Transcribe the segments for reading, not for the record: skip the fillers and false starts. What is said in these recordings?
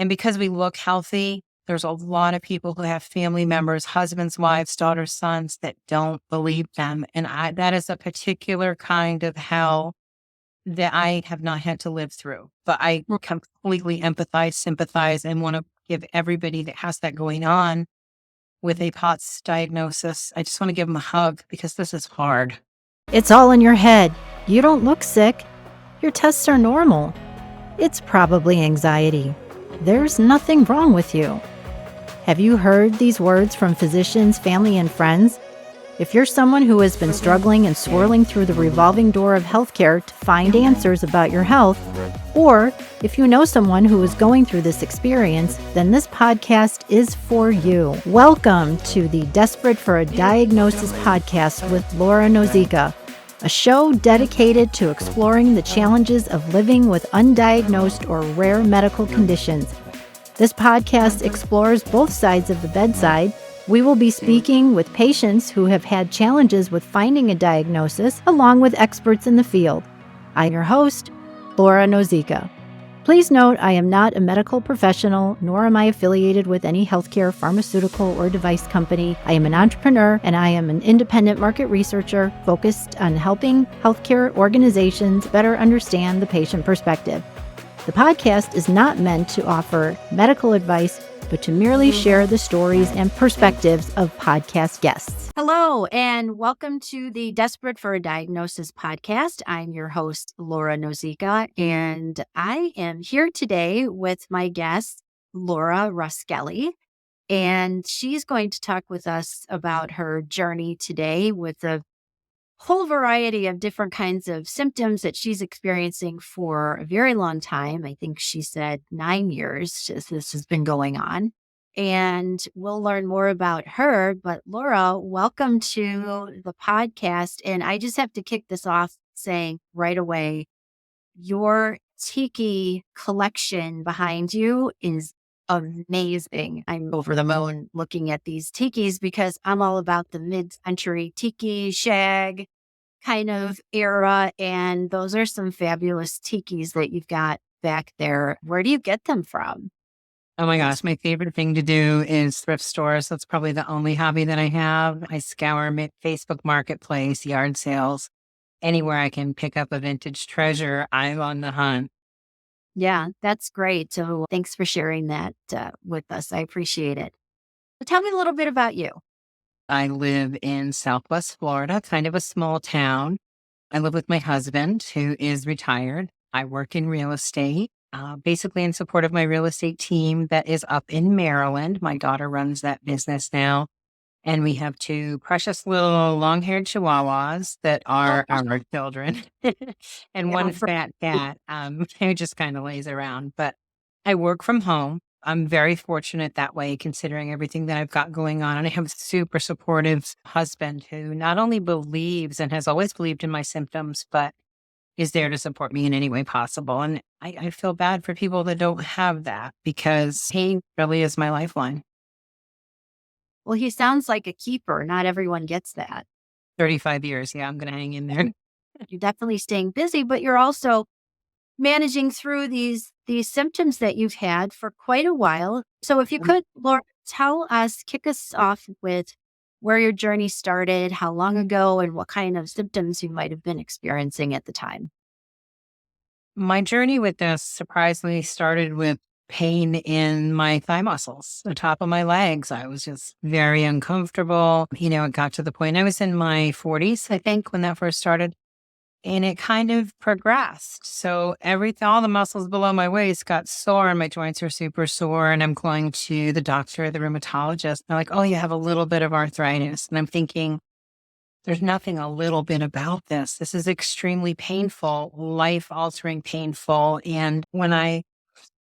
And because we look healthy, there's a lot of people who have family members, husbands, wives, daughters, sons that don't believe them. And that is a particular kind of hell that I have not had to live through. But I completely empathize, sympathize, and want to give everybody that has that going on with a POTS diagnosis, I just want to give them a hug because this is hard. It's all in your head. You don't look sick. Your tests are normal. It's probably anxiety. There's nothing wrong with you. Have you heard these words from physicians, family, and friends? If you're someone who has been struggling and swirling through the revolving door of healthcare to find answers about your health, or if you know someone who is going through this experience, then this podcast is for you. Welcome to the Desperate for a Diagnosis podcast with Laura Nozica, a show dedicated to exploring the challenges of living with undiagnosed or rare medical conditions. This podcast explores both sides of the bedside. We will be speaking with patients who have had challenges with finding a diagnosis, along with experts in the field. I'm your host, Laura Nozica. Please note I am not a medical professional, nor am I affiliated with any healthcare, pharmaceutical, or device company. I am an entrepreneur, and I am an independent market researcher focused on helping healthcare organizations better understand the patient perspective. The podcast is not meant to offer medical advice, but to merely share the stories and perspectives of podcast guests. Hello, and welcome to the Desperate for a Diagnosis podcast. I'm your host, Laura Nozica, and I am here today with my guest, Laura Roskelly, and she's going to talk with us about her journey today with a whole variety of different kinds of symptoms that she's experiencing for a very long time. I think she said 9 years this has been going on. And we'll learn more about her. But Laura, welcome to the podcast. And I just have to kick this off saying right away, your tiki collection behind you is amazing. I'm over the moon looking at these tikis because I'm all about the mid-century tiki shag kind of era. And those are some fabulous tikis that you've got back there. Where do you get them from? Oh my gosh, my favorite thing to do is thrift stores. That's probably the only hobby that I have. I scour Facebook Marketplace, yard sales, anywhere I can pick up a vintage treasure, I'm on the hunt. Yeah, that's great. So thanks for sharing that with us. I appreciate it. So tell me a little bit about you. I live in Southwest Florida, kind of a small town. I live with my husband, who is retired. I work in real estate, basically in support of my real estate team that is up in Maryland. My daughter runs that business now. And we have two precious little long-haired chihuahuas that are our children and one fat cat who just kind of lays around. But I work from home. I'm very fortunate that way, considering everything that I've got going on. And I have a super supportive husband who not only believes and has always believed in my symptoms, but is there to support me in any way possible. And I feel bad for people that don't have that because he really is my lifeline. Well, he sounds like a keeper. Not everyone gets that. 35 years. Yeah, I'm going to hang in there. You're definitely staying busy, but you're also managing through these symptoms that you've had for quite a while. So if you could, Laura, kick us off with where your journey started, how long ago, and what kind of symptoms you might have been experiencing at the time. My journey with this surprisingly started with pain in my thigh muscles, the top of my legs. I was just very uncomfortable. It got to the point, I was in my 40s, I think, when that first started. And it kind of progressed. So all the muscles below my waist got sore and my joints are super sore. And I'm going to the doctor, the rheumatologist. They're like, oh, you have a little bit of arthritis. And I'm thinking, there's nothing a little bit about this. This is extremely painful, life-altering painful. And when I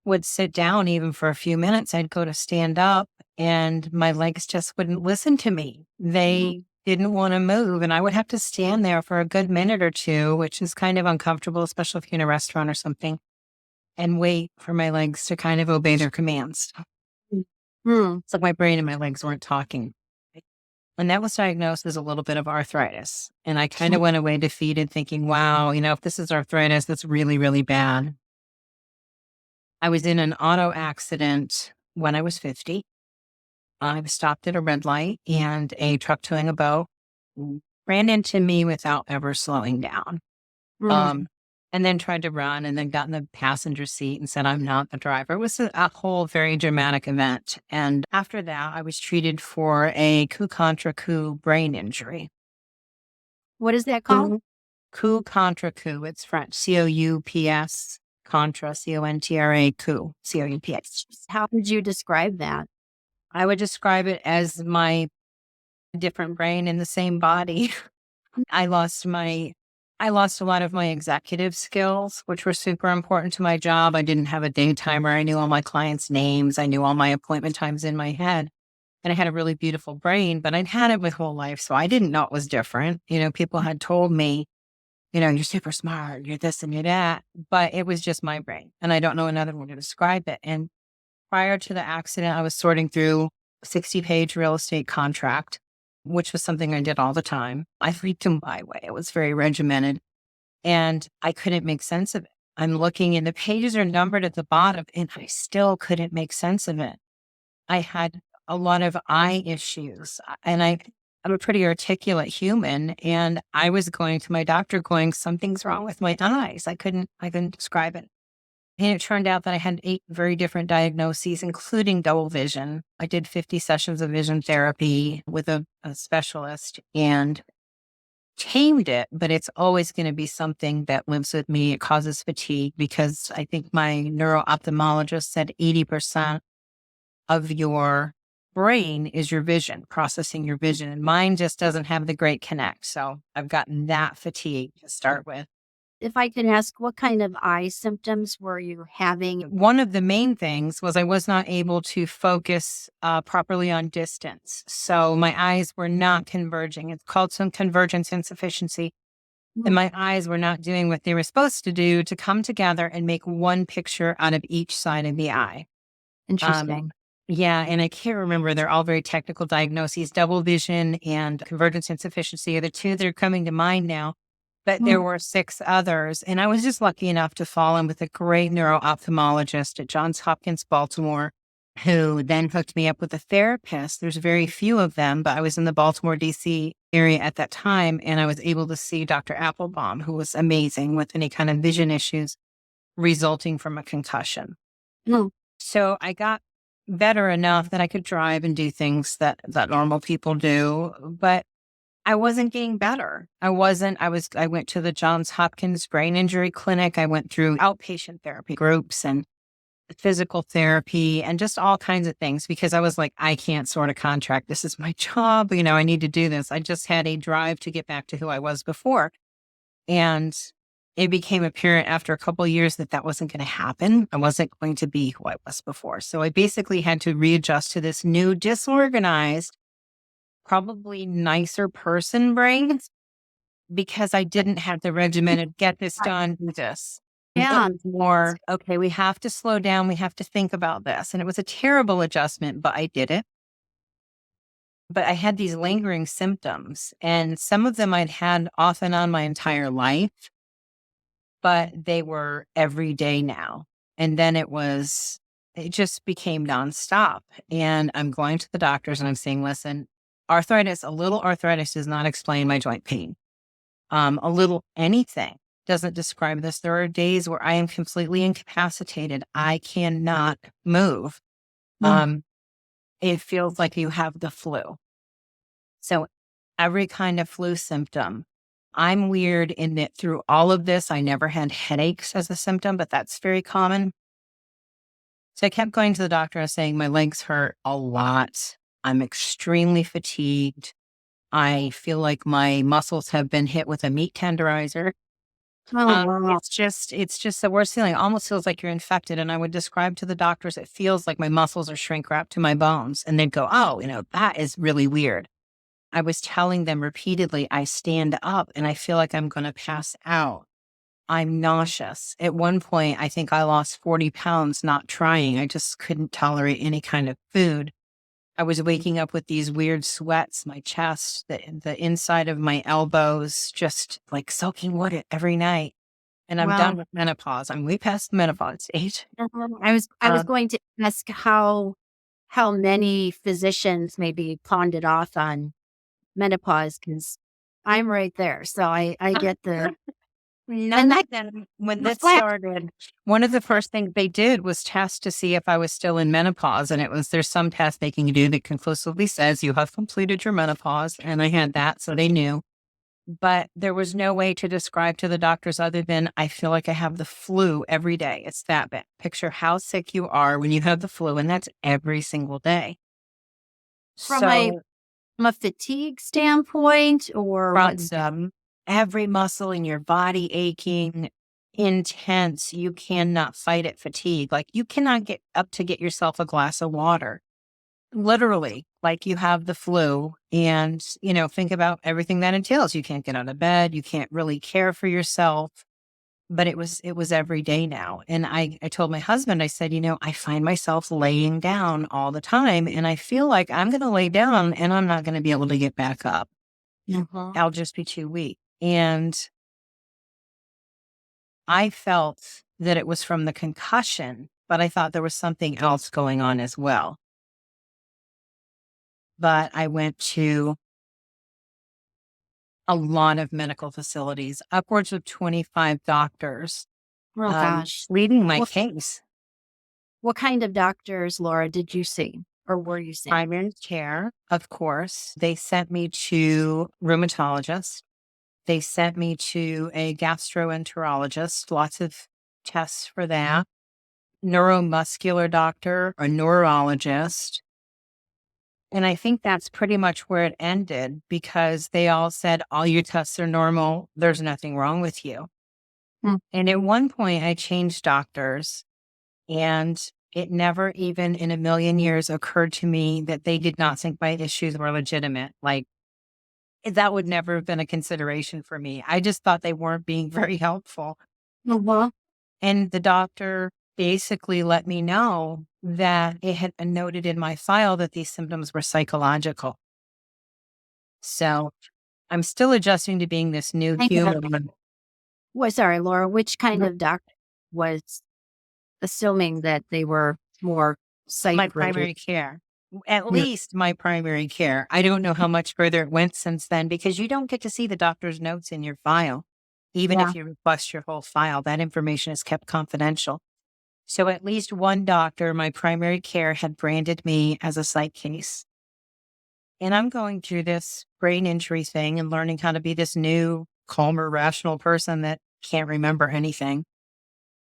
would sit down even for a few minutes, I'd go to stand up and my legs just wouldn't listen to me. They didn't want to move. And I would have to stand there for a good minute or two, which is kind of uncomfortable, especially if you're in a restaurant or something, and wait for my legs to kind of obey their commands. It's like my brain and my legs weren't talking. And that was diagnosed as a little bit of arthritis. And I kind of went away defeated thinking, wow, if this is arthritis, that's really, really bad. I was in an auto accident when I was 50. I was stopped at a red light and a truck towing a boat ran into me without ever slowing down. Mm. And then tried to run and then got in the passenger seat and said, I'm not the driver. It was a whole very dramatic event. And after that, I was treated for a coup contra coup brain injury. What is that called? Coup contra coup. It's French. COUPS. Contra, CONTRA, coup, COUPS. How would you describe that? I would describe it as my different brain in the same body. I lost a lot of my executive skills, which were super important to my job. I didn't have a day timer. I knew all my clients' names. I knew all my appointment times in my head. And I had a really beautiful brain, but I'd had it my whole life. So I didn't know it was different. People had told me, you're super smart, you're this and you're that, but it was just my brain. And I don't know another way to describe it. And prior to the accident, I was sorting through a 60-page real estate contract, which was something I did all the time. I freaked them my way. It was very regimented and I couldn't make sense of it. I'm looking and the pages are numbered at the bottom and I still couldn't make sense of it. I had a lot of eye issues and I'm a pretty articulate human and I was going to my doctor going, something's wrong with my eyes. I couldn't describe it. And it turned out that I had 8 very different diagnoses, including double vision. I did 50 sessions of vision therapy with a specialist and tamed it, but it's always going to be something that lives with me. It causes fatigue because I think my neuro-ophthalmologist said 80% of your brain is your vision, processing your vision. And mine just doesn't have the great connect. So I've gotten that fatigue to start with. If I could ask, what kind of eye symptoms were you having? One of the main things was I was not able to focus properly on distance. So my eyes were not converging. It's called some convergence insufficiency. And my eyes were not doing what they were supposed to do to come together and make one picture out of each side of the eye. Interesting. Yeah, and I can't remember. They're all very technical diagnoses. Double vision and convergence insufficiency are the 2 that are coming to mind now. But there were 6 others. And I was just lucky enough to fall in with a great neuro-ophthalmologist at Johns Hopkins, Baltimore, who then hooked me up with a therapist. There's very few of them, but I was in the Baltimore, D.C. area at that time. And I was able to see Dr. Applebaum, who was amazing with any kind of vision issues resulting from a concussion. So I got better enough that I could drive and do things that normal people do, but I wasn't getting better. I went to the Johns Hopkins brain injury clinic. I went through outpatient therapy groups and physical therapy and just all kinds of things because I was like, I can't sort a contract. This is my job. I need to do this. I just had a drive to get back to who I was before. And it became apparent after a couple of years that wasn't going to happen. I wasn't going to be who I was before. So I basically had to readjust to this new disorganized, probably nicer person brain because I didn't have the regimented get this done, do this. Yeah. More, okay, we have to slow down. We have to think about this. And it was a terrible adjustment, but I did it. But I had these lingering symptoms and some of them I'd had off and on my entire life, but they were every day now. And then it just became nonstop. And I'm going to the doctors and I'm saying, listen, a little arthritis does not explain my joint pain. A little anything doesn't describe this. There are days where I am completely incapacitated. I cannot move. It feels like you have the flu. So every kind of flu symptom. I'm weird in that through all of this, I never had headaches as a symptom, but that's very common. So I kept going to the doctor and saying, my legs hurt a lot. I'm extremely fatigued. I feel like my muscles have been hit with a meat tenderizer. Wow. It's just the worst feeling. It almost feels like you're infected. And I would describe to the doctors, it feels like my muscles are shrink wrapped to my bones. And they'd go, oh, that is really weird. I was telling them repeatedly, I stand up and I feel like I'm going to pass out. I'm nauseous. At one point, I think I lost 40 pounds not trying. I just couldn't tolerate any kind of food. I was waking up with these weird sweats, my chest, the inside of my elbows, just like soaking wet every night. and I'm done with menopause. I'm way past the menopause stage. I was going to ask how many physicians maybe pawned it off on menopause, because I'm right there. So I get the None of them, when this started, one of the first things they did was test to see if I was still in menopause. And there's some test they can do that conclusively says you have completed your menopause. And I had that, so they knew. But there was no way to describe to the doctors other than I feel like I have the flu every day. It's that bad. Picture how sick you are when you have the flu, and that's every single day. from a fatigue standpoint, or From every muscle in your body aching, intense. You cannot fight it, fatigue. Like you cannot get up to get yourself a glass of water. Literally, like you have the flu, and, think about everything that entails. You can't get out of bed. You can't really care for yourself. But it was every day now. And I told my husband, I said, I find myself laying down all the time. And I feel like I'm going to lay down and I'm not going to be able to get back up. I'll just be too weak. And I felt that it was from the concussion, but I thought there was something else going on as well. But I went to a lot of medical facilities, upwards of 25 doctors, oh gosh, leading my case. what kind of doctors, Laura, did you see or were you seeing? Primary care, of course. They sent me to rheumatologists. They sent me to a gastroenterologist, lots of tests for that. Neuromuscular doctor, a neurologist. And I think that's pretty much where it ended, because they all said, all your tests are normal. There's nothing wrong with you. And at one point I changed doctors, and it never even in a million years occurred to me that they did not think my issues were legitimate. Like that would never have been a consideration for me. I just thought they weren't being very helpful. And the doctor basically let me know that it had been noted in my file that these symptoms were psychological. So I'm still adjusting to being this new human. Sorry, Laura, which kind of doctor was assuming that they were more My primary care. At least my primary care. I don't know how much further it went since then, because you don't get to see the doctor's notes in your file. Even if you request your whole file, that information is kept confidential. So at least one doctor, my primary care, had branded me as a psych case. And I'm going through this brain injury thing and learning how to be this new, calmer, rational person that can't remember anything,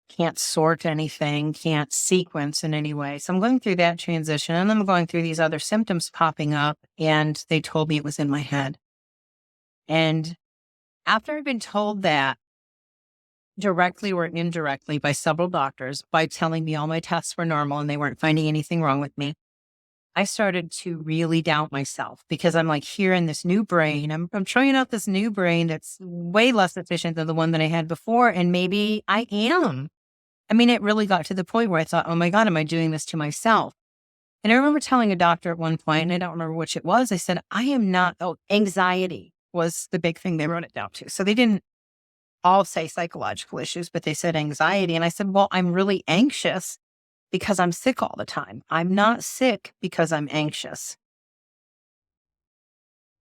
can't sort anything, can't sequence in any way. So I'm going through that transition, and I'm going through these other symptoms popping up, and they told me it was in my head. And after I've been told that, directly or indirectly by several doctors, by telling me all my tests were normal and they weren't finding anything wrong with me, I started to really doubt myself, because I'm like here in this new brain. I'm trying out this new brain that's way less efficient than the one that I had before. And maybe I am. I mean, it really got to the point where I thought, oh my God, am I doing this to myself? And I remember telling a doctor at one point, and I don't remember which it was, I said, I am not, anxiety was the big thing they wrote it down to. So they didn't all say psychological issues, but they said anxiety. And I said, well, I'm really anxious because I'm sick all the time. I'm not sick because I'm anxious.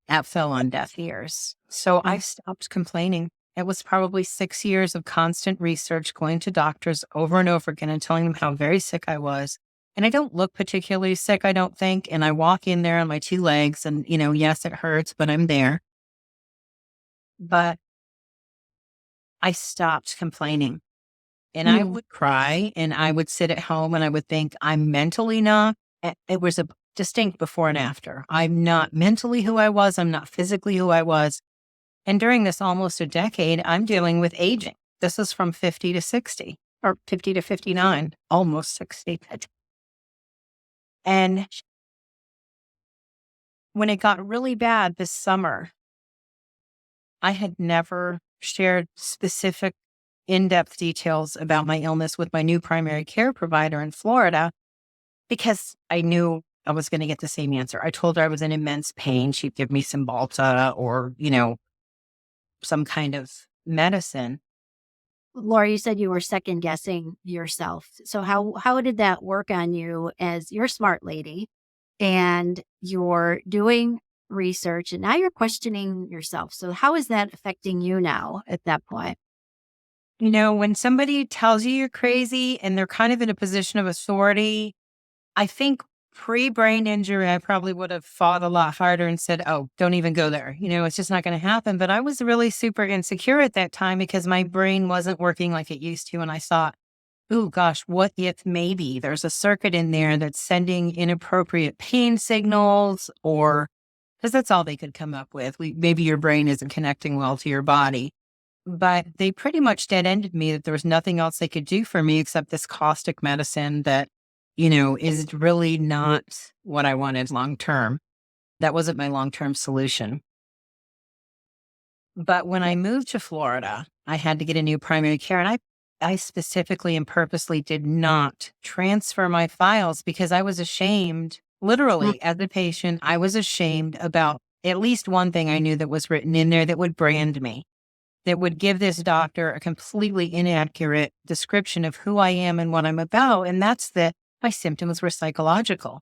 That fell on deaf ears. So I stopped complaining. It was probably 6 years of constant research, going to doctors over and over again and telling them how very sick I was. And I don't look particularly sick, I don't think. And I walk in there on my 2 legs and, yes, it hurts, but I'm there. But I stopped complaining, and I would cry, and I would sit at home and I would think, I'm mentally not. It was a distinct before and after. I'm not mentally who I was. I'm not physically who I was. And during this almost a decade, I'm dealing with aging. This is from 50 to 60 or 50 to 59, almost 60. And when it got really bad this summer, I had never shared specific in-depth details about my illness with my new primary care provider in Florida, because I knew I was going to get the same answer. I told her I was in immense pain. She'd give me some Balta or, some kind of medicine. Laura, you said you were second guessing yourself. So how did that work on you as you're a smart lady and you're doing research and now you're questioning yourself? So how is that affecting you now at that point? When somebody tells you you're crazy and they're kind of in a position of authority, I think pre-brain injury, I probably would have fought a lot harder and said, oh, don't even go there. It's just not going to happen. But I was really super insecure at that time because my brain wasn't working like it used to. And I thought, oh gosh, what if maybe there's a circuit in there that's sending inappropriate pain signals, or because that's all they could come up with. Maybe your brain isn't connecting well to your body. But they pretty much dead-ended me that there was nothing else they could do for me except this caustic medicine that, is really not what I wanted long-term. That wasn't my long-term solution. But when I moved to Florida, I had to get a new primary care. And I specifically and purposely did not transfer my files because I was ashamed, literally, as a patient, I was ashamed about at least one thing I knew that was written in there that would brand me, that would give this doctor a completely inaccurate description of who I am and what I'm about. And that's that my symptoms were psychological.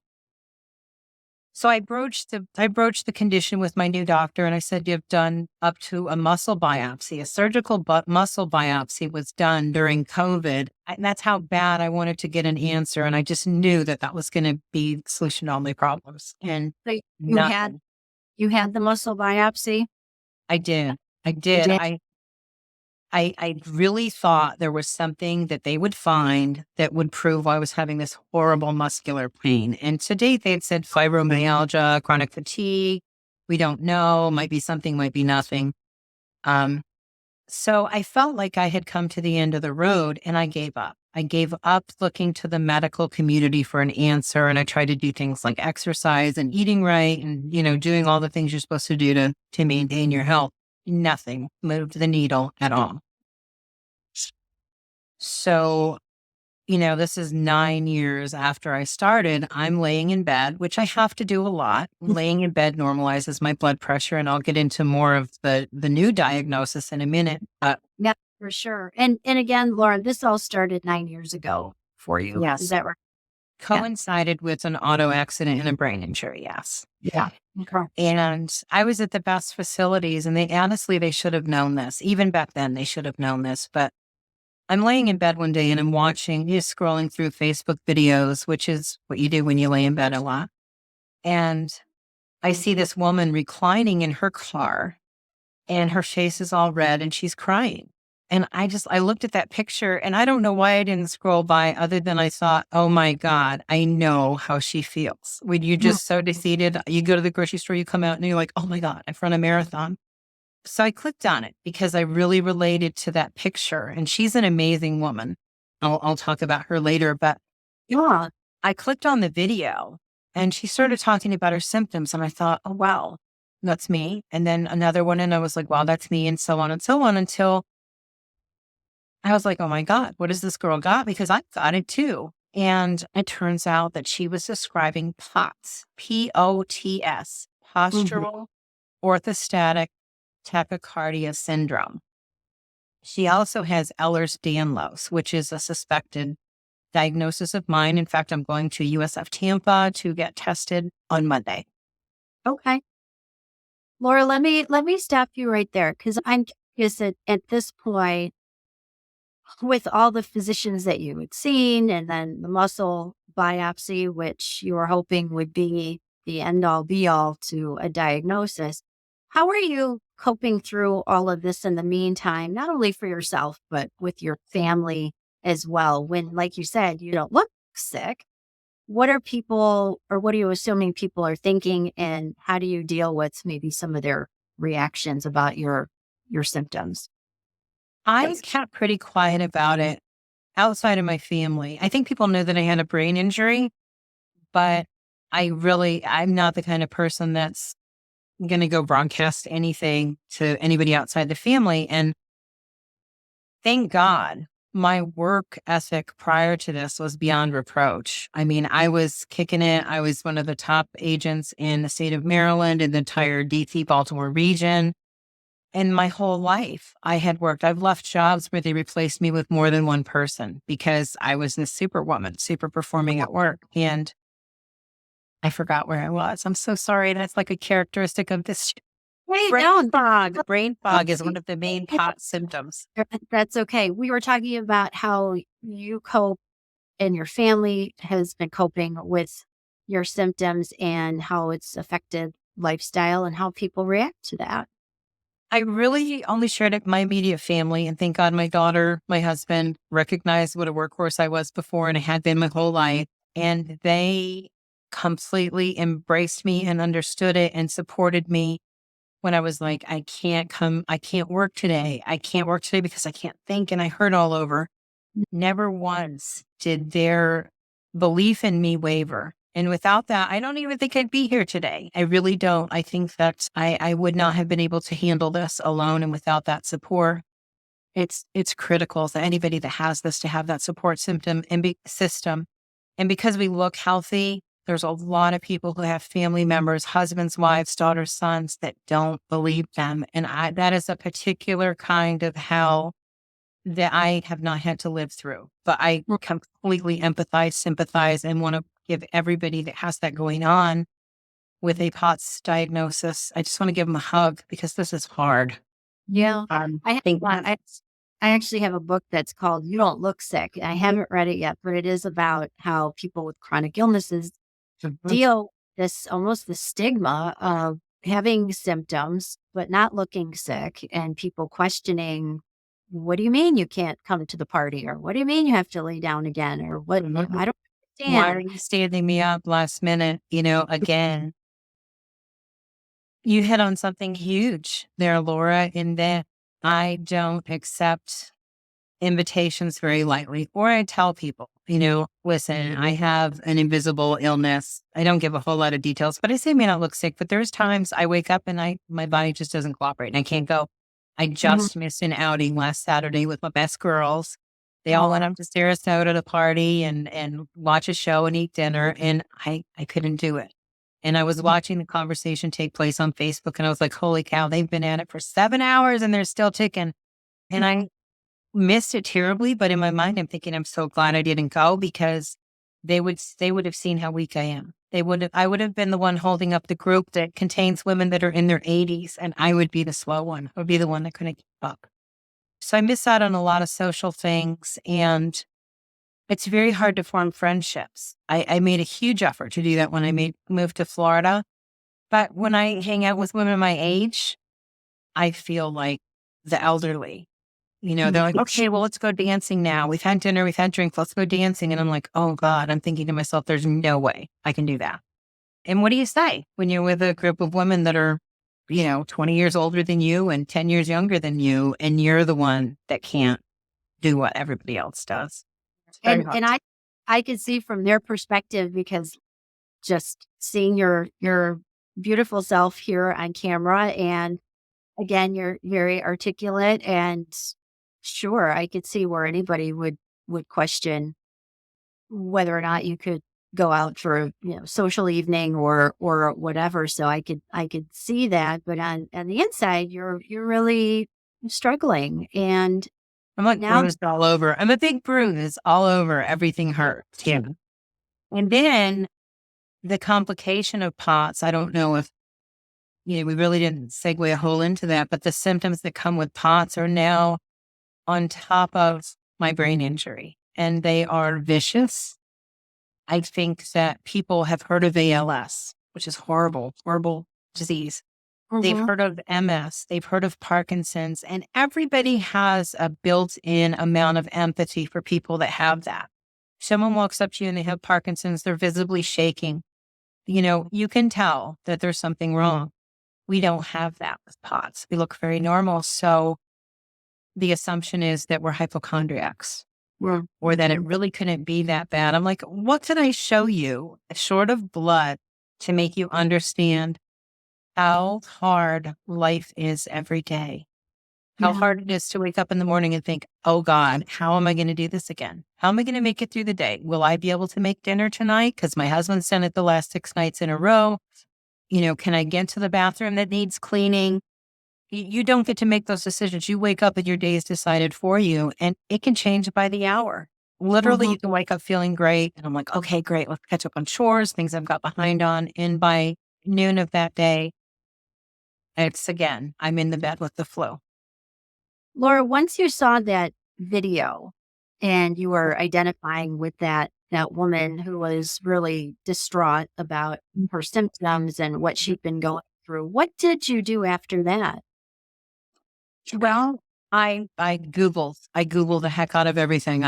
So I broached the condition with my new doctor and I said, you've done up to a muscle biopsy. A surgical muscle biopsy was done during COVID. And that's how bad I wanted to get an answer. And I just knew that was going to be the solution to all my problems. And So you had the muscle biopsy? I did. I really thought there was something that they would find that would prove I was having this horrible muscular pain. And to date, they had said fibromyalgia, chronic fatigue. We don't know. Might be something, might be nothing. So I felt like I had come to the end of the road and I gave up. I gave up looking to the medical community for an answer. And I tried to do things like exercise and eating right and, doing all the things you're supposed to do to maintain your health. Nothing moved the needle at all. So, this is 9 years after I started. I'm laying in bed, which I have to do a lot. Laying in bed normalizes my blood pressure, and I'll get into more of the new diagnosis in a minute. Yeah, for sure. And again, Laura, this all started 9 years ago for you. Yes. Is that right? Coincided with an auto accident and a brain injury. Yes. Yeah. Okay. And I was at the best facilities, and they should have known this. Even back then, they should have known this. But I'm laying in bed one day and I'm scrolling through Facebook videos, which is what you do when you lay in bed a lot. And I see this woman reclining in her car and her face is all red and she's crying. And I looked at that picture and I don't know why I didn't scroll by other than I thought, oh my God, I know how she feels. When you're just so defeated, you go to the grocery store, you come out and you're like, oh my God, I've run a marathon. So I clicked on it because I really related to that picture. And she's an amazing woman. I'll talk about her later. But yeah, I clicked on the video and she started talking about her symptoms. And I thought, oh, wow, that's me. And then another one. And I was like, wow, that's me. And so on until I was like, oh my God, what has this girl got? Because I've got it too. And it turns out that she was describing POTS, P-O-T-S, Postural, Orthostatic, Tachycardia syndrome. She also has Ehlers-Danlos, which is a suspected diagnosis of mine. In fact, I'm going to USF Tampa to get tested on Monday. Okay. Laura, let me stop you right there because I'm curious at this point, with all the physicians that you had seen and then the muscle biopsy, which you were hoping would be the end all be all to a diagnosis, how are you coping through all of this in the meantime, not only for yourself, but with your family as well? When, like you said, you don't look sick, what are you assuming people are thinking? And how do you deal with maybe some of their reactions about your symptoms? I kept pretty quiet about it outside of my family. I think people knew that I had a brain injury, but I'm not the kind of person that's going to go broadcast anything to anybody outside the family. And thank God my work ethic prior to this was beyond reproach. I mean, I was kicking it. I was one of the top agents in the state of Maryland and the entire DC Baltimore region. And my whole life I've left jobs where they replaced me with more than one person because I was this superwoman, super performing at work. And I forgot where I was. I'm so sorry. That's like a characteristic of this. Wait, Brain no, fog. Brain fog is one of the main POTS symptoms. that's okay. We were talking about how you cope and your family has been coping with your symptoms and how it's affected lifestyle and how people react to that. I really only shared it with my immediate family, and thank God my daughter, my husband recognized what a workhorse I was before, and I had been my whole life. And they completely embraced me and understood it and supported me when I was like, I can't work today. I can't work today because I can't think and I hurt all over. Never once did their belief in me waver. And without that, I don't even think I'd be here today. I really don't. I think that I would not have been able to handle this alone. And without that support, it's critical to anybody that has this to have that support system. And because we look healthy, there's a lot of people who have family members, husbands, wives, daughters, sons that don't believe them. And that is a particular kind of hell that I have not had to live through. But I completely empathize, sympathize, and want to give everybody that has that going on with a POTS diagnosis, I just want to give them a hug because this is hard. Yeah. I think I actually have a book that's called You Don't Look Sick. I haven't read it yet, but it is about how people with chronic illnesses deal this almost the stigma of having symptoms but not looking sick, and people questioning, what do you mean you can't come to the party, or what do you mean you have to lay down again, or what? I don't why are understand. you standing me up last minute? Again, you hit on something huge there, Laura, in that I don't accept invitations very lightly, or I tell people, listen, I have an invisible illness. I don't give a whole lot of details, but I say I may not look sick, but there's times I wake up and my body just doesn't cooperate and I can't go. I just missed an outing last Saturday with my best girls. They all went up to Sarasota to party and watch a show and eat dinner, and I couldn't do it. And I was watching the conversation take place on Facebook, and I was like, holy cow, they've been at it for 7 hours and they're still ticking. And I missed it terribly, but in my mind, I'm thinking, I'm so glad I didn't go because they would have seen how weak I am. I would have been the one holding up the group that contains women that are in their 80s, and I would be the slow one. I would be the one that couldn't keep up. So I miss out on a lot of social things, and it's very hard to form friendships. I made a huge effort to do that when I moved to Florida. But when I hang out with women my age, I feel like the elderly. They're like, okay, well, let's go dancing now. We've had dinner, we've had drinks, let's go dancing. And I'm like, oh God, I'm thinking to myself, there's no way I can do that. And what do you say when you're with a group of women that are, 20 years older than you and 10 years younger than you, and you're the one that can't do what everybody else does? And I could see from their perspective, because just seeing your beautiful self here on camera, and again, you're very articulate, and sure, I could see where anybody would question whether or not you could go out for a social evening or whatever. So I could see that, but on the inside, you're really struggling, and I'm like now bruised all over. I'm a big bruise all over. Everything hurts. Yeah. And then the complication of POTS, I don't know if, we really didn't segue a whole into that, but the symptoms that come with POTS are now on top of my brain injury, and they are vicious. I think that people have heard of ALS, which is horrible disease. They've heard of MS, they've heard of Parkinson's, and everybody has a built-in amount of empathy for people that have that. Someone walks up to you and they have Parkinson's, they're visibly shaking. You can tell that there's something wrong. We don't have that with POTS. We look very normal. So the assumption is that we're hypochondriacs, or that it really couldn't be that bad. I'm like, what can I show you short of blood to make you understand how hard life is every day? How hard it is to wake up in the morning and think, oh God, how am I going to do this again? How am I going to make it through the day? Will I be able to make dinner tonight? Because my husband's done it the last 6 nights in a row. Can I get to the bathroom that needs cleaning? You don't get to make those decisions. You wake up and your day is decided for you, and it can change by the hour. Literally, you can wake up feeling great. And I'm like, okay, great. Let's catch up on chores, things I've got behind on. And by noon of that day, I'm in the bed with the flu. Laura, once you saw that video and you were identifying with that woman who was really distraught about her symptoms and what she'd been going through, what did you do after that? Well, I Googled the heck out of everything.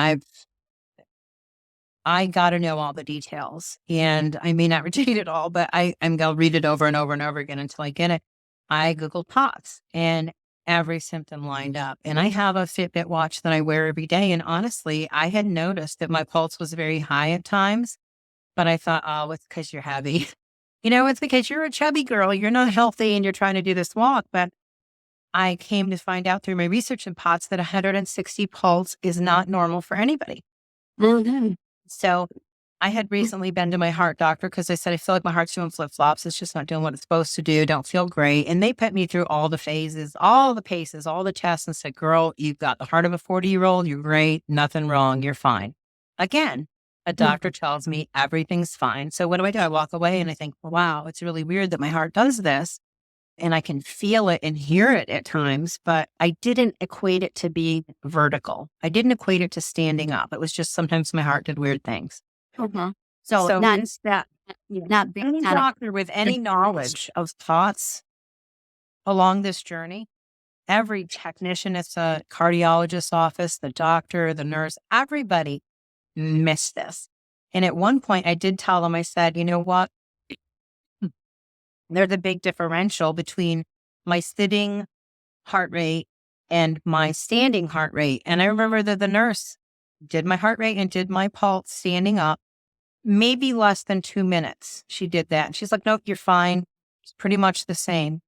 I got to know all the details, and I may not retain it all, but I'll read it over and over and over again until I get it. I Googled POTS, and every symptom lined up. And I have a Fitbit watch that I wear every day. And honestly, I had noticed that my pulse was very high at times, but I thought, oh, it's because you're heavy. It's because you're a chubby girl. You're not healthy and you're trying to do this walk. But I came to find out through my research in POTS that 160 pulse is not normal for anybody. So I had recently been to my heart doctor because I said, I feel like my heart's doing flip-flops. It's just not doing what it's supposed to do. Don't feel great. And they put me through all the phases, all the paces, all the tests and said, girl, you've got the heart of a 40-year-old. You're great. Nothing wrong. You're fine. Again, a doctor tells me everything's fine. So what do? I walk away and I think, wow, it's really weird that my heart does this. And I can feel it and hear it at times, but I didn't equate it to being vertical. I didn't equate it to standing up. It was just sometimes my heart did weird things. So not any doctor with any knowledge of thoughts along this journey, every technician at the cardiologist's office, the doctor, the nurse, everybody missed this. And at one point I did tell them, I said, you know what? There's a big differential between my sitting heart rate and my standing heart rate. And I remember that the nurse did my heart rate and did my pulse standing up, maybe less than 2 minutes. She did that. And she's like, nope, you're fine. It's pretty much the same.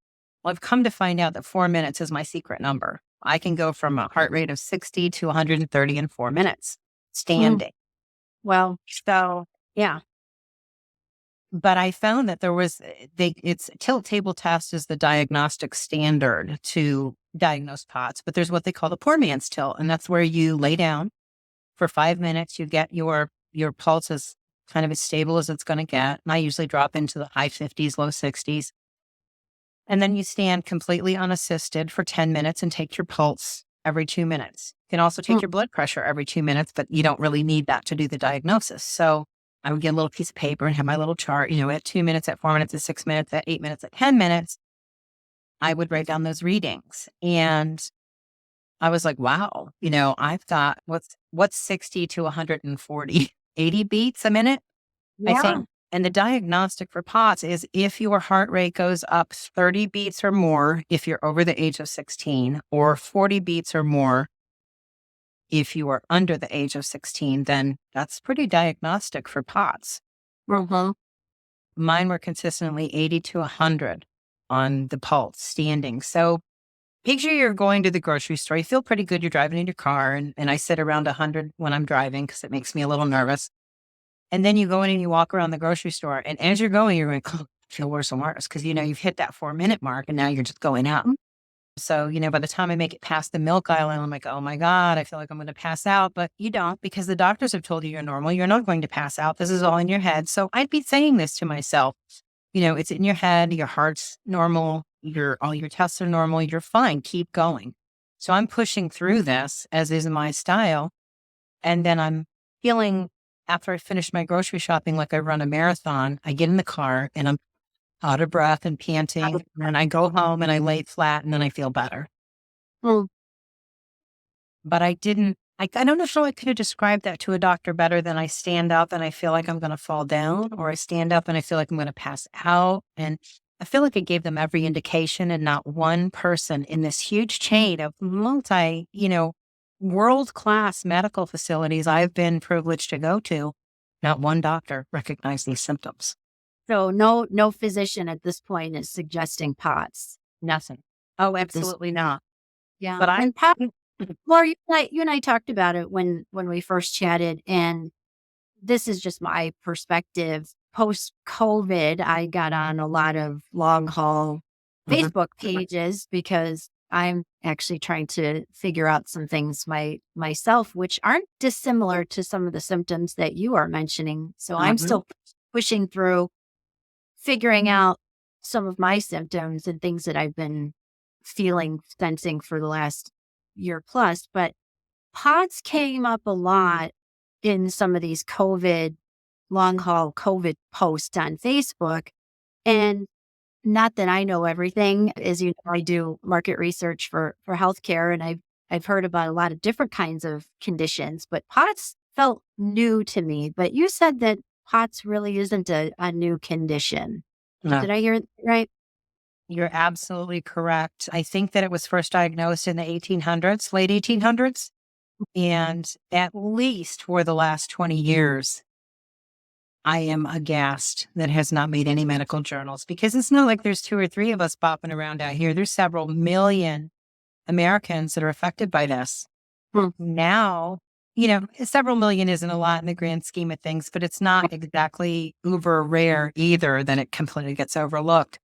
Well, I've come to find out that 4 minutes is my secret number. I can go from a heart rate of 60 to 130 in 4 minutes standing. Well, So, yeah. But I found that it's tilt table test is the diagnostic standard to diagnose POTS, but there's what they call the poor man's tilt. And that's where you lay down for 5 minutes. You get your pulse as kind of as stable as it's going to get. And I usually drop into the high 50s, low 60s. And then you stand completely unassisted for 10 minutes and take your pulse every 2 minutes. You can also take your blood pressure every 2 minutes, but you don't really need that to do the diagnosis. So I would get a little piece of paper and have my little chart, at 2 minutes, at 4 minutes, at 6 minutes, at 8 minutes, at 10 minutes, I would write down those readings. And I was like, wow, I've got what's 60 to 140, 80 beats a minute, I think. And the diagnostic for POTS is if your heart rate goes up 30 beats or more, if you're over the age of 16, or 40 beats or more, if you are under the age of 16, then that's pretty diagnostic for POTS. Mine were consistently 80 to 100 on the pulse standing. So picture you're going to the grocery store. You feel pretty good. You're driving in your car. And I sit around 100 when I'm driving because it makes me a little nervous. And then you go in and you walk around the grocery store. And as you're going, I feel worse and worse because, you've hit that 4 minute mark and now you're just going up. So, by the time I make it past the milk aisle, I'm like, oh my God, I feel like I'm going to pass out. But you don't, because the doctors have told you you're normal. You're not going to pass out. This is all in your head. So I'd be saying this to myself. It's in your head. Your heart's normal. All your tests are normal. You're fine. Keep going. So I'm pushing through this, as is my style. And then I'm feeling, after I finish my grocery shopping, like I run a marathon. I get in the car and I'm out of breath and panting, and I go home and I lay flat and then I feel better. But I don't know how I could have described that to a doctor better than I stand up and I feel like I'm going to fall down, or I stand up and I feel like I'm going to pass out. And I feel like I gave them every indication, and not one person in this huge chain of world-class medical facilities I've been privileged to go to, not one doctor recognized these symptoms. So no physician at this point is suggesting POTS. Nothing. Oh, absolutely not. Yeah. But Laura, you and I talked about it when we first chatted, and this is just my perspective. Post-COVID, I got on a lot of long haul Facebook pages because I'm actually trying to figure out some things myself, which aren't dissimilar to some of the symptoms that you are mentioning. So I'm still pushing through figuring out some of my symptoms and things that I've been feeling, sensing for the last year plus. But POTS came up a lot in some of these long haul COVID posts on Facebook. And not that I know everything, as you know, I do market research for healthcare, and I've heard about a lot of different kinds of conditions, but POTS felt new to me. But you said that POTS really isn't a new condition. No. Did I hear it right? You're absolutely correct. I think that it was first diagnosed in the 1800s, late 1800s. And at least for the last 20 years, I am aghast that it has not made any medical journals, because it's not like there's 2 or 3 of us bopping around out here. There's several million Americans that are affected by this. Now, several million isn't a lot in the grand scheme of things, but it's not exactly uber rare either, then it completely gets overlooked.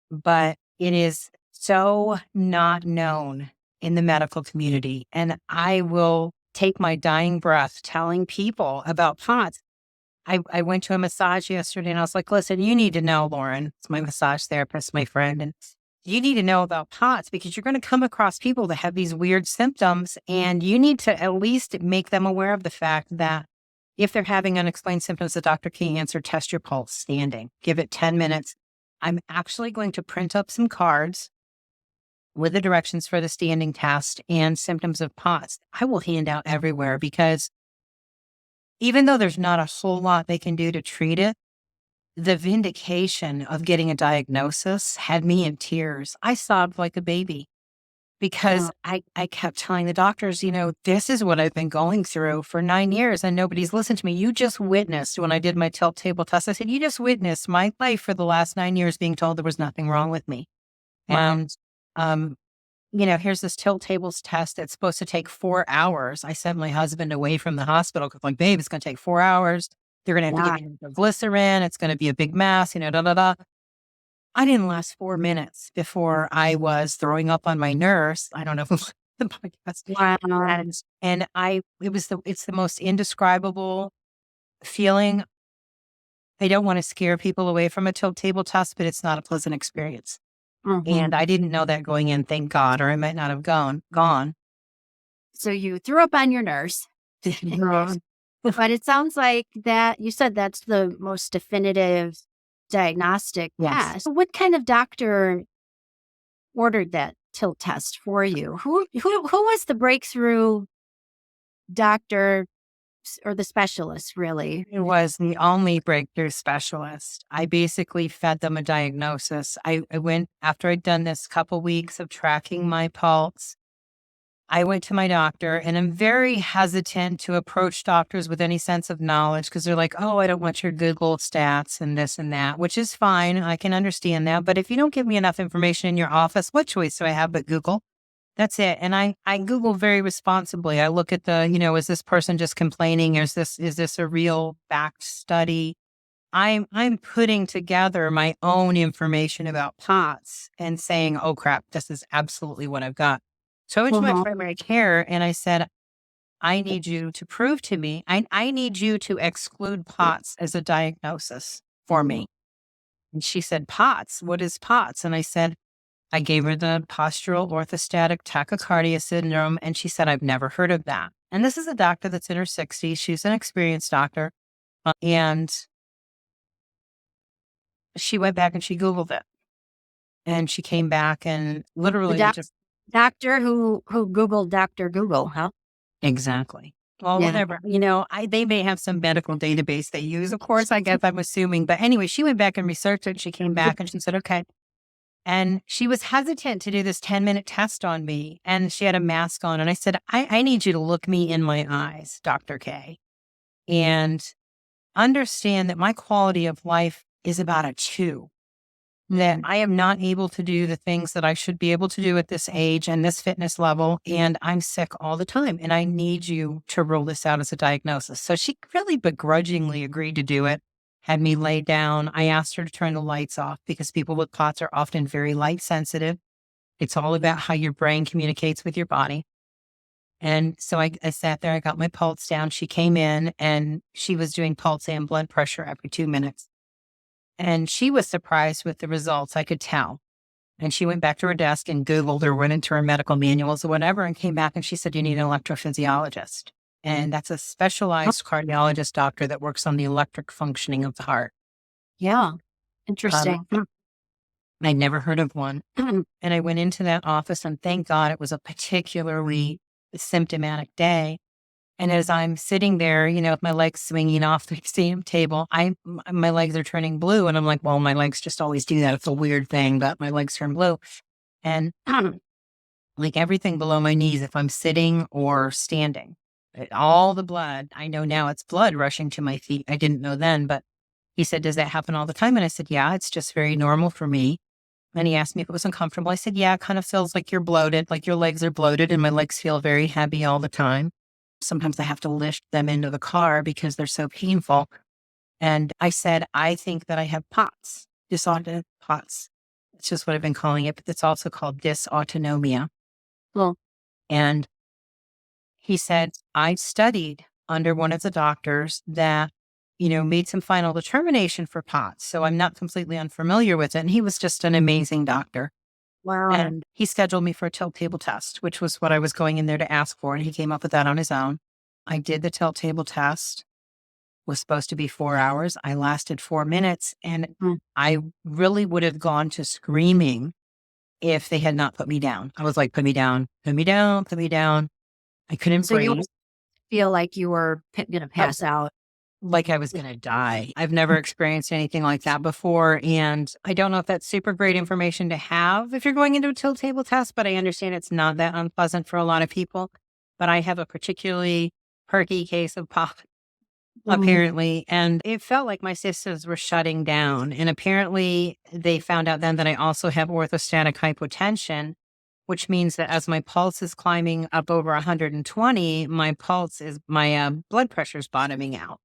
But it is so not known in the medical community. And I will take my dying breath telling people about POTS. I went to a massage yesterday and I was like, listen, you need to know, Lauren, it's my massage therapist, my friend, and you need to know about POTS because you're going to come across people that have these weird symptoms, and you need to at least make them aware of the fact that if they're having unexplained symptoms, the doctor can answer, test your pulse standing, give it 10 minutes. I'm actually going to print up some cards with the directions for the standing test and symptoms of POTS. I will hand out everywhere, because even though there's not a whole lot they can do to treat it, the vindication of getting a diagnosis had me in tears. I sobbed like a baby because I kept telling the doctors, this is what I've been going through for 9 years and nobody's listened to me. You just witnessed when I did my tilt table test. I said, you just witnessed my life for the last 9 years being told there was nothing wrong with me. Wow. And, here's this tilt tables test that's supposed to take 4 hours. I sent my husband away from the hospital because, like, babe, it's going to take 4 hours. They're going to have to give me glycerin. It's going to be a big mess, da, da, da. I didn't last 4 minutes before I was throwing up on my nurse. I don't know if the podcast. Wow. And it's the most indescribable feeling. I don't want to scare people away from a tilt table test, but it's not a pleasant experience. And I didn't know that going in, thank God, or I might not have gone. So you threw up on your nurse. But it sounds like that you said that's the most definitive diagnostic test. What kind of doctor ordered that tilt test for you? Who was the breakthrough doctor or the specialist, really? It was the only breakthrough specialist. I basically fed them a diagnosis. I went, after I'd done this couple weeks of tracking my pulse, I went to my doctor, and I'm very hesitant to approach doctors with any sense of knowledge because they're like, oh, I don't want your Google stats and this and that, which is fine. I can understand that. But if you don't give me enough information in your office, what choice do I have but Google? That's it. And I Google very responsibly. I look at is this person just complaining? Is this a real backed study? I'm putting together my own information about POTS and saying, oh crap, this is absolutely what I've got. So I went to my primary care and I said, I need you to prove to me, I need you to exclude POTS as a diagnosis for me. And she said, POTS, what is POTS? And I said, I gave her the Postural Orthostatic Tachycardia syndrome, and she said, I've never heard of that. And this is a doctor that's in her 60s. She's an experienced doctor. And she went back and she Googled it. And she came back and literally doctor who Googled Dr. Google, huh? Exactly. Well, whatever. They may have some medical database they use, of course, I guess I'm assuming. But anyway, she went back and researched it. She came back and she said, okay. And she was hesitant to do this 10-minute test on me. And she had a mask on. And I said, I need you to look me in my eyes, Dr. K, and understand that my quality of life is about a 2. That I am not able to do the things that I should be able to do at this age and this fitness level. And I'm sick all the time. And I need you to rule this out as a diagnosis. So she really begrudgingly agreed to do it. had me lay down. I asked her to turn the lights off because people with POTS are often very light sensitive. It's all about how your brain communicates with your body. And so I sat there, I got my pulse down. She came in and she was doing pulse and blood pressure every 2 minutes. And she was surprised with the results. I could tell. And she went back to her desk and Googled or went into her medical manuals or whatever and came back and she said, you need an electrophysiologist. And that's a specialized cardiologist doctor that works on the electric functioning of the heart. Yeah. Interesting. I'd never heard of one. And I went into that office and thank God it was a particularly symptomatic day. And as I'm sitting there, with my legs swinging off the exam table, my legs are turning blue. And I'm like, well, my legs just always do that. It's a weird thing, but my legs turn blue. And like everything below my knees, if I'm sitting or standing, all the blood, I know now it's blood rushing to my feet. I didn't know then, but he said, does that happen all the time? And I said, yeah, it's just very normal for me. And he asked me if it was uncomfortable. I said, yeah, it kind of feels like you're bloated, like your legs are bloated and my legs feel very heavy all the time. Sometimes I have to lift them into the car because they're so painful. And I said, I think that I have POTS, dysautonomia POTS. It's just what I've been calling it, but it's also called dysautonomia. Well, and he said, I studied under one of the doctors that, made some final determination for POTS. So I'm not completely unfamiliar with it. And he was just an amazing doctor. wow. And he scheduled me for a tilt table test, which was what I was going in there to ask for. And he came up with that on his own. I did the tilt table test. Was supposed to be 4 hours. I lasted 4 minutes. And I really would have gone to screaming if they had not put me down. I was like, put me down, put me down, put me down. I couldn't breathe. You feel like you were going to pass out. Like I was going to die. I've never experienced anything like that before. And I don't know if that's super great information to have if you're going into a tilt table test, but I understand it's not that unpleasant for a lot of people. But I have a particularly perky case of POTS, apparently. And it felt like my systems were shutting down. And apparently they found out then that I also have orthostatic hypotension, which means that as my pulse is climbing up over 120, my blood pressure is bottoming out.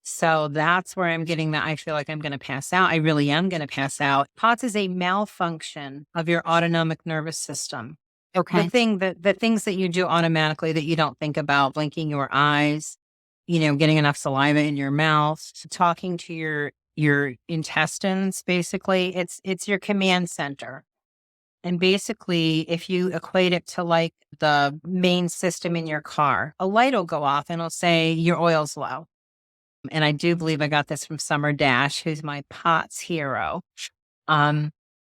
So that's where I'm getting that I feel like I'm going to pass out. I really am going to pass out. POTS is a malfunction of your autonomic nervous system. Okay. The things that you do automatically that you don't think about, blinking your eyes, getting enough saliva in your mouth, talking to your intestines, basically. It's your command center. And basically, if you equate it to like the main system in your car, a light will go off and it'll say your oil's low. And I do believe I got this from Summer Dashe, who's my POTS hero.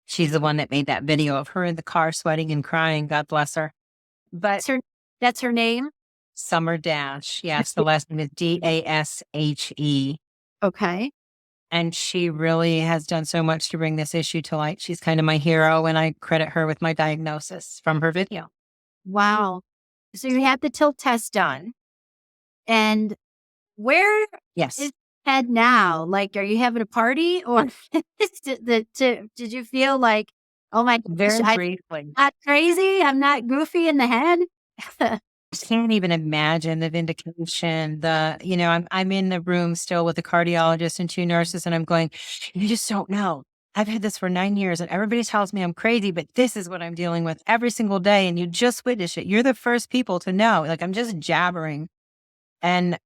She's the one that made that video of her in the car sweating and crying. God bless her. But that's her name? Summer Dashe. Yes, the last name is Dashe. Okay. And she really has done so much to bring this issue to light. She's kind of my hero, and I credit her with my diagnosis from her video. Wow. So you had the tilt test done. And where Yes. is head now? Like, are you having a party or did you feel like, oh my gosh, Very briefly. I'm not crazy? I'm not goofy in the head? I can't even imagine the vindication. I'm in the room still with a cardiologist and 2 nurses, and I'm going, you just don't know. I've had this for 9 years, and everybody tells me I'm crazy, but this is what I'm dealing with every single day, and you just witnessed it. You're the first people to know. Like, I'm just jabbering. And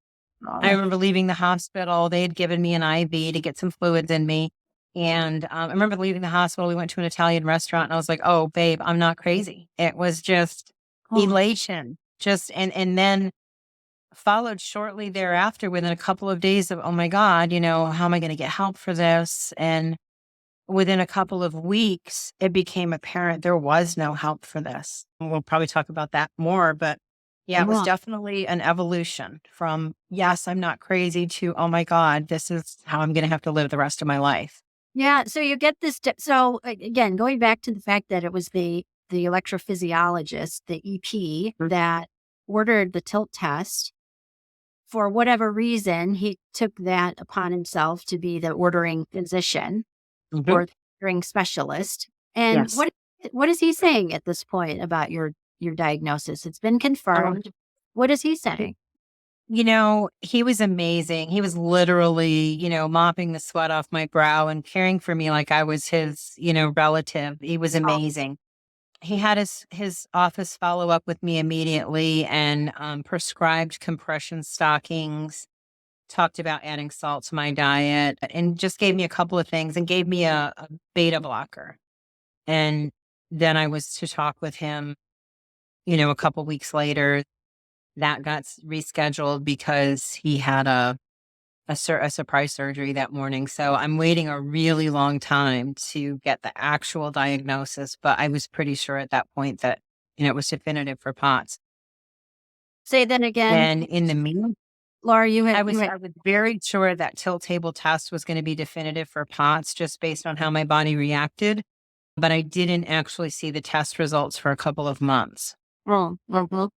I remember leaving the hospital. They had given me an IV to get some fluids in me. And I remember leaving the hospital. We went to an Italian restaurant, and I was like, oh, babe, I'm not crazy. It was just elation. And then followed shortly thereafter within a couple of days of, oh my God, how am I going to get help for this? And within a couple of weeks, it became apparent there was no help for this. We'll probably talk about that more, but yeah, it was definitely an evolution from, yes, I'm not crazy to, oh my God, this is how I'm going to have to live the rest of my life. Yeah. So you get this. So again, going back to the fact that it was the electrophysiologist, the EP, that ordered the tilt test. For whatever reason, he took that upon himself to be the ordering physician or the ordering specialist. And Yes. what is he saying at this point about your diagnosis? It's been confirmed. What is he saying? He was amazing. He was literally, mopping the sweat off my brow and caring for me like I was his, relative. He was amazing. He had his office follow up with me immediately and prescribed compression stockings, talked about adding salt to my diet, and just gave me a couple of things and gave me a beta blocker. And then I was to talk with him, a couple weeks later. That got rescheduled because he had a surprise surgery that morning. So I'm waiting a really long time to get the actual diagnosis, but I was pretty sure at that point that, it was definitive for POTS. Say that again. And in the meantime, Laura, I was very sure that tilt table test was going to be definitive for POTS just based on how my body reacted, but I didn't actually see the test results for a couple of months. Mhm.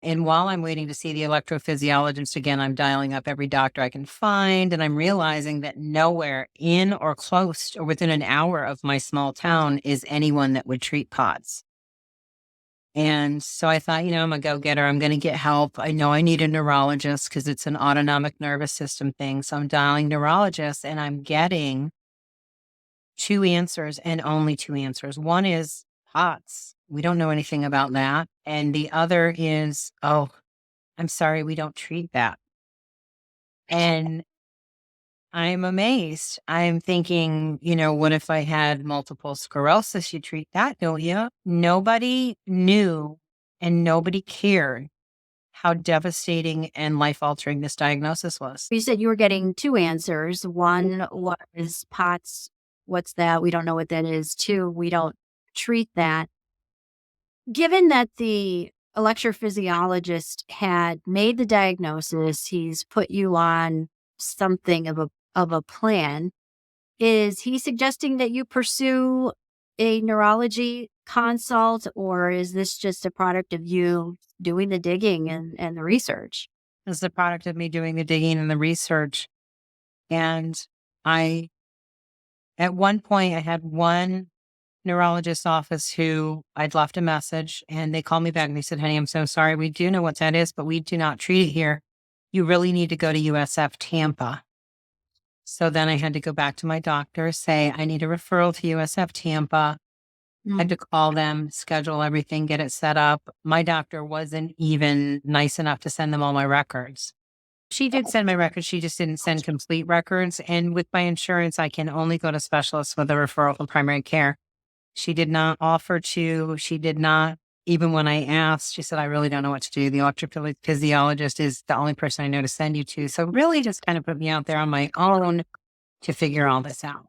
And while I'm waiting to see the electrophysiologist again, I'm dialing up every doctor I can find, and I'm realizing that nowhere in or close or within an hour of my small town is anyone that would treat POTS. And so I thought, I'm a go-getter. I'm going to get help. I know I need a neurologist because it's an autonomic nervous system thing. So I'm dialing neurologist and I'm getting 2 answers and only 2 answers. One is POTS. We don't know anything about that. And the other is, oh, I'm sorry, we don't treat that. And I'm amazed. I'm thinking, what if I had multiple sclerosis? You treat that, don't you? Nobody knew and nobody cared how devastating and life-altering this diagnosis was. You said you were getting 2 answers. One was POTS. What's that? We don't know what that is. 2, we don't treat that. Given that the electrophysiologist had made the diagnosis, he's put you on something of a plan. Is he suggesting that you pursue a neurology consult, or is this just a product of you doing the digging and the research? It's the product of me doing the digging and the research. And at one point, I had one neurologist office who I'd left a message and they called me back and they said, "Honey, I'm so sorry. We do know what that is, but we do not treat it here. You really need to go to USF Tampa." So then I had to go back to my doctor, say, "I need a referral to USF Tampa." I had to call them, schedule everything, get it set up. My doctor wasn't even nice enough to send them all my records. She did send my records. She just didn't send complete records. And with my insurance, I can only go to specialists with a referral from primary care. She did not offer to. She did not, even when I asked, she said, "I really don't know what to do. The electrophysiologist is the only person I know to send you to." So really just kind of put me out there on my own to figure all this out.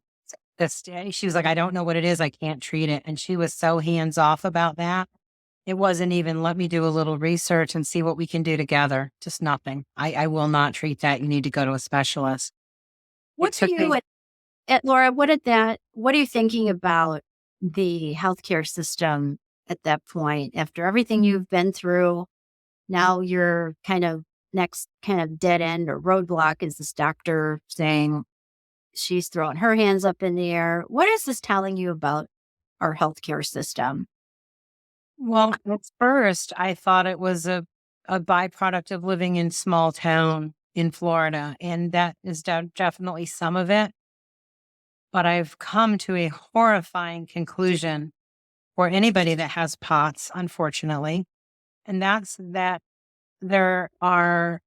This day, she was like, "I don't know what it is. I can't treat it." And she was so hands off about that. It wasn't even, "Let me do a little research and see what we can do together." Just nothing. I will not treat that. You need to go to a specialist. What do you, Laura, what are you thinking about the healthcare system at that point? After everything you've been through, now you're kind of next kind of dead end or roadblock is this doctor saying she's throwing her hands up in the air. What is this telling you about our healthcare system? Well, at first, I thought it was a byproduct of living in small town in Florida, and that is definitely some of it. But I've come to a horrifying conclusion for anybody that has POTS, unfortunately, and that's that there are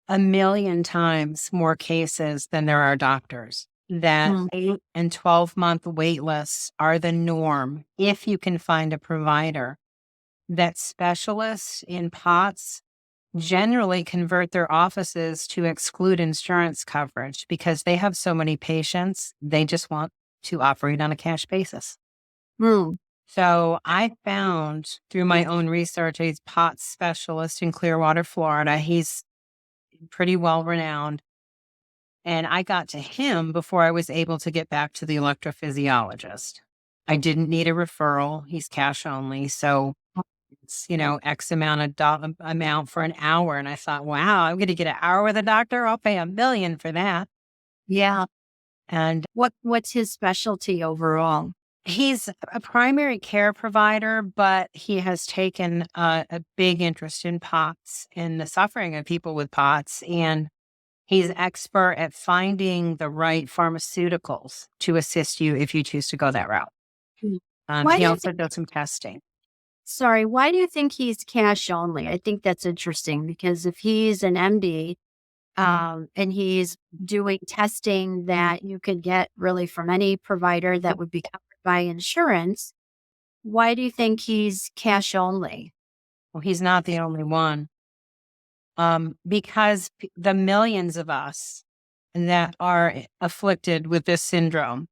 a million times more cases than there are doctors. That 8 and 12-month wait lists are the norm if you can find a provider. That specialists in POTS generally convert their offices to exclude insurance coverage because they have so many patients, they just want to operate on a cash basis. So I found through my own research, a POTS specialist in Clearwater, Florida. He's pretty well renowned. And I got to him before I was able to get back to the electrophysiologist. I didn't need a referral. He's cash only. So it's, X amount for an hour. And I thought, wow, I'm going to get an hour with a doctor. I'll pay $1 million for that. Yeah. And What's his specialty overall? He's a primary care provider, but he has taken a big interest in POTS and the suffering of people with POTS. And he's expert at finding the right pharmaceuticals to assist you if you choose to go that route. Hmm. Why He do you also think, does some testing. sorry, why do you think he's cash only? I think that's interesting because if he's an MD, and he's doing testing that you could get really from any provider that would be covered by insurance, why do you think he's cash only? Well, he's not the only one. Because the millions of us that are afflicted with this syndrome,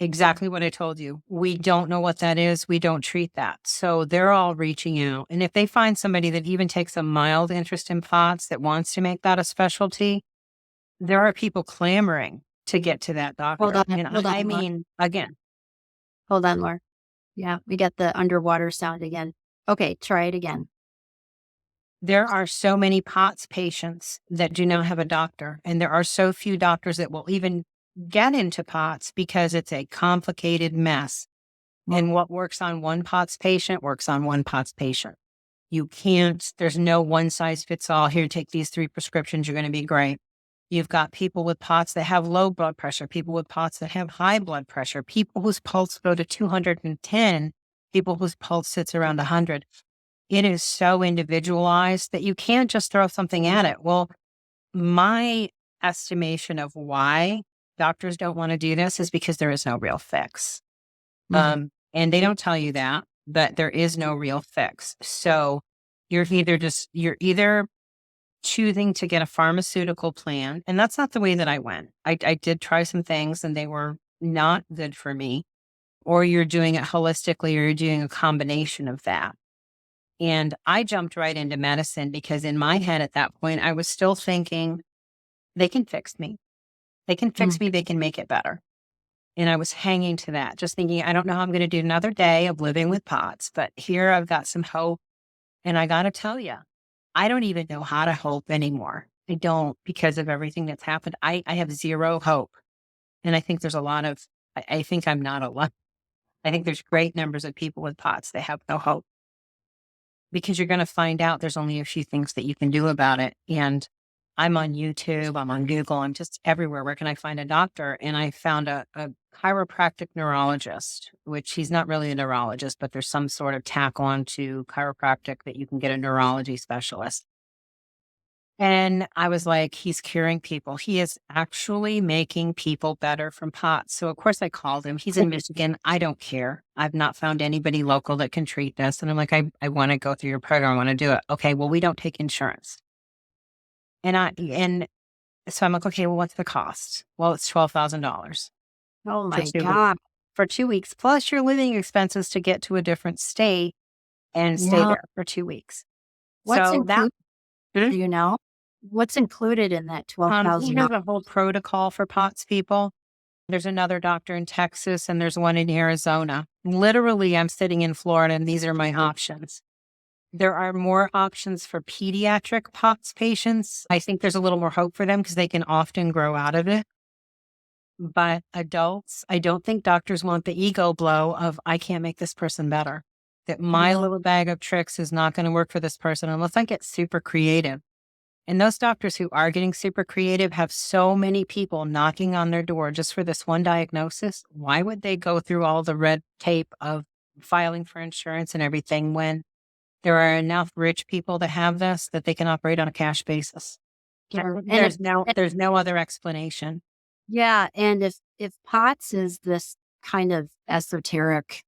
exactly what I told you. We don't know what that is. We don't treat that. So they're all reaching out. And if they find somebody that even takes a mild interest in POTS that wants to make that a specialty, there are people clamoring to get to that Hold doctor. on, And hold on, I Laura. mean, again, Hold on, Laura. Yeah, we got the underwater sound again. Okay, try it again. there are so many POTS patients that do not have a doctor. And there are so few doctors that will even get into POTS because it's a complicated mess. And what works on one POTS patient works on one POTS patient. You can't, there's no one size fits all. Here, take these 3 prescriptions. You're going to be great. You've got people with POTS that have low blood pressure, people with POTS that have high blood pressure, people whose pulse go to 210, people whose pulse sits around 100. It is so individualized that you can't just throw something at it. Well, my estimation of why doctors don't want to do this is because there is no real fix. And they don't tell you that, but there is no real fix. So you're either choosing to get a pharmaceutical plan, and that's not the way that I went. I did try some things and they were not good for me, or you're doing it holistically, or you're doing a combination of that. And I jumped right into medicine because in my head at that point, I was still thinking they can fix me. They can fix me. They can make it better. And I was hanging to that, just thinking, I don't know how I'm going to do another day of living with POTS, but here I've got some hope. And I got to tell you, I don't even know how to hope anymore. I don't, because of everything that's happened. I have zero hope. And I think there's a lot of, I think I'm not alone. I think there's great numbers of people with POTS that have no hope because you're going to find out there's only a few things that you can do about it. And I'm on YouTube, I'm on Google, I'm just everywhere. Where can I find a doctor? And I found a chiropractic neurologist, which he's not really a neurologist, but there's some sort of tack on to chiropractic that you can get a neurology specialist. And I was like, he's curing people. He is actually making people better from POTS. So of course I called him. He's in Michigan. I don't care. I've not found anybody local that can treat this. And I'm like, I want to go through your program. I want to do it. Okay, well, we don't take insurance. And so I'm like, okay, well, what's the cost? Well, it's $12,000 Oh for my 2 weeks. God. For 2 weeks, plus your living expenses to get to a different state and stay Yeah. there for 2 weeks. What's So that, included? Do you know? What's included in that he $12,000? has a whole protocol for POTS people. There's another doctor in Texas and there's one in Arizona. Literally, I'm sitting in Florida and these are my options. There are more options for pediatric POTS patients. I think there's a little more hope for them because they can often grow out of it. But adults, I don't think doctors want the ego blow of, I can't make this person better. That my little bag of tricks is not going to work for this person unless I get super creative. And those doctors who are getting super creative have so many people knocking on their door just for this one diagnosis. Why would they go through all the red tape of filing for insurance and everything when there are enough rich people that have this that they can operate on a cash basis? There's no other explanation. Yeah, and if POTS is this kind of esoteric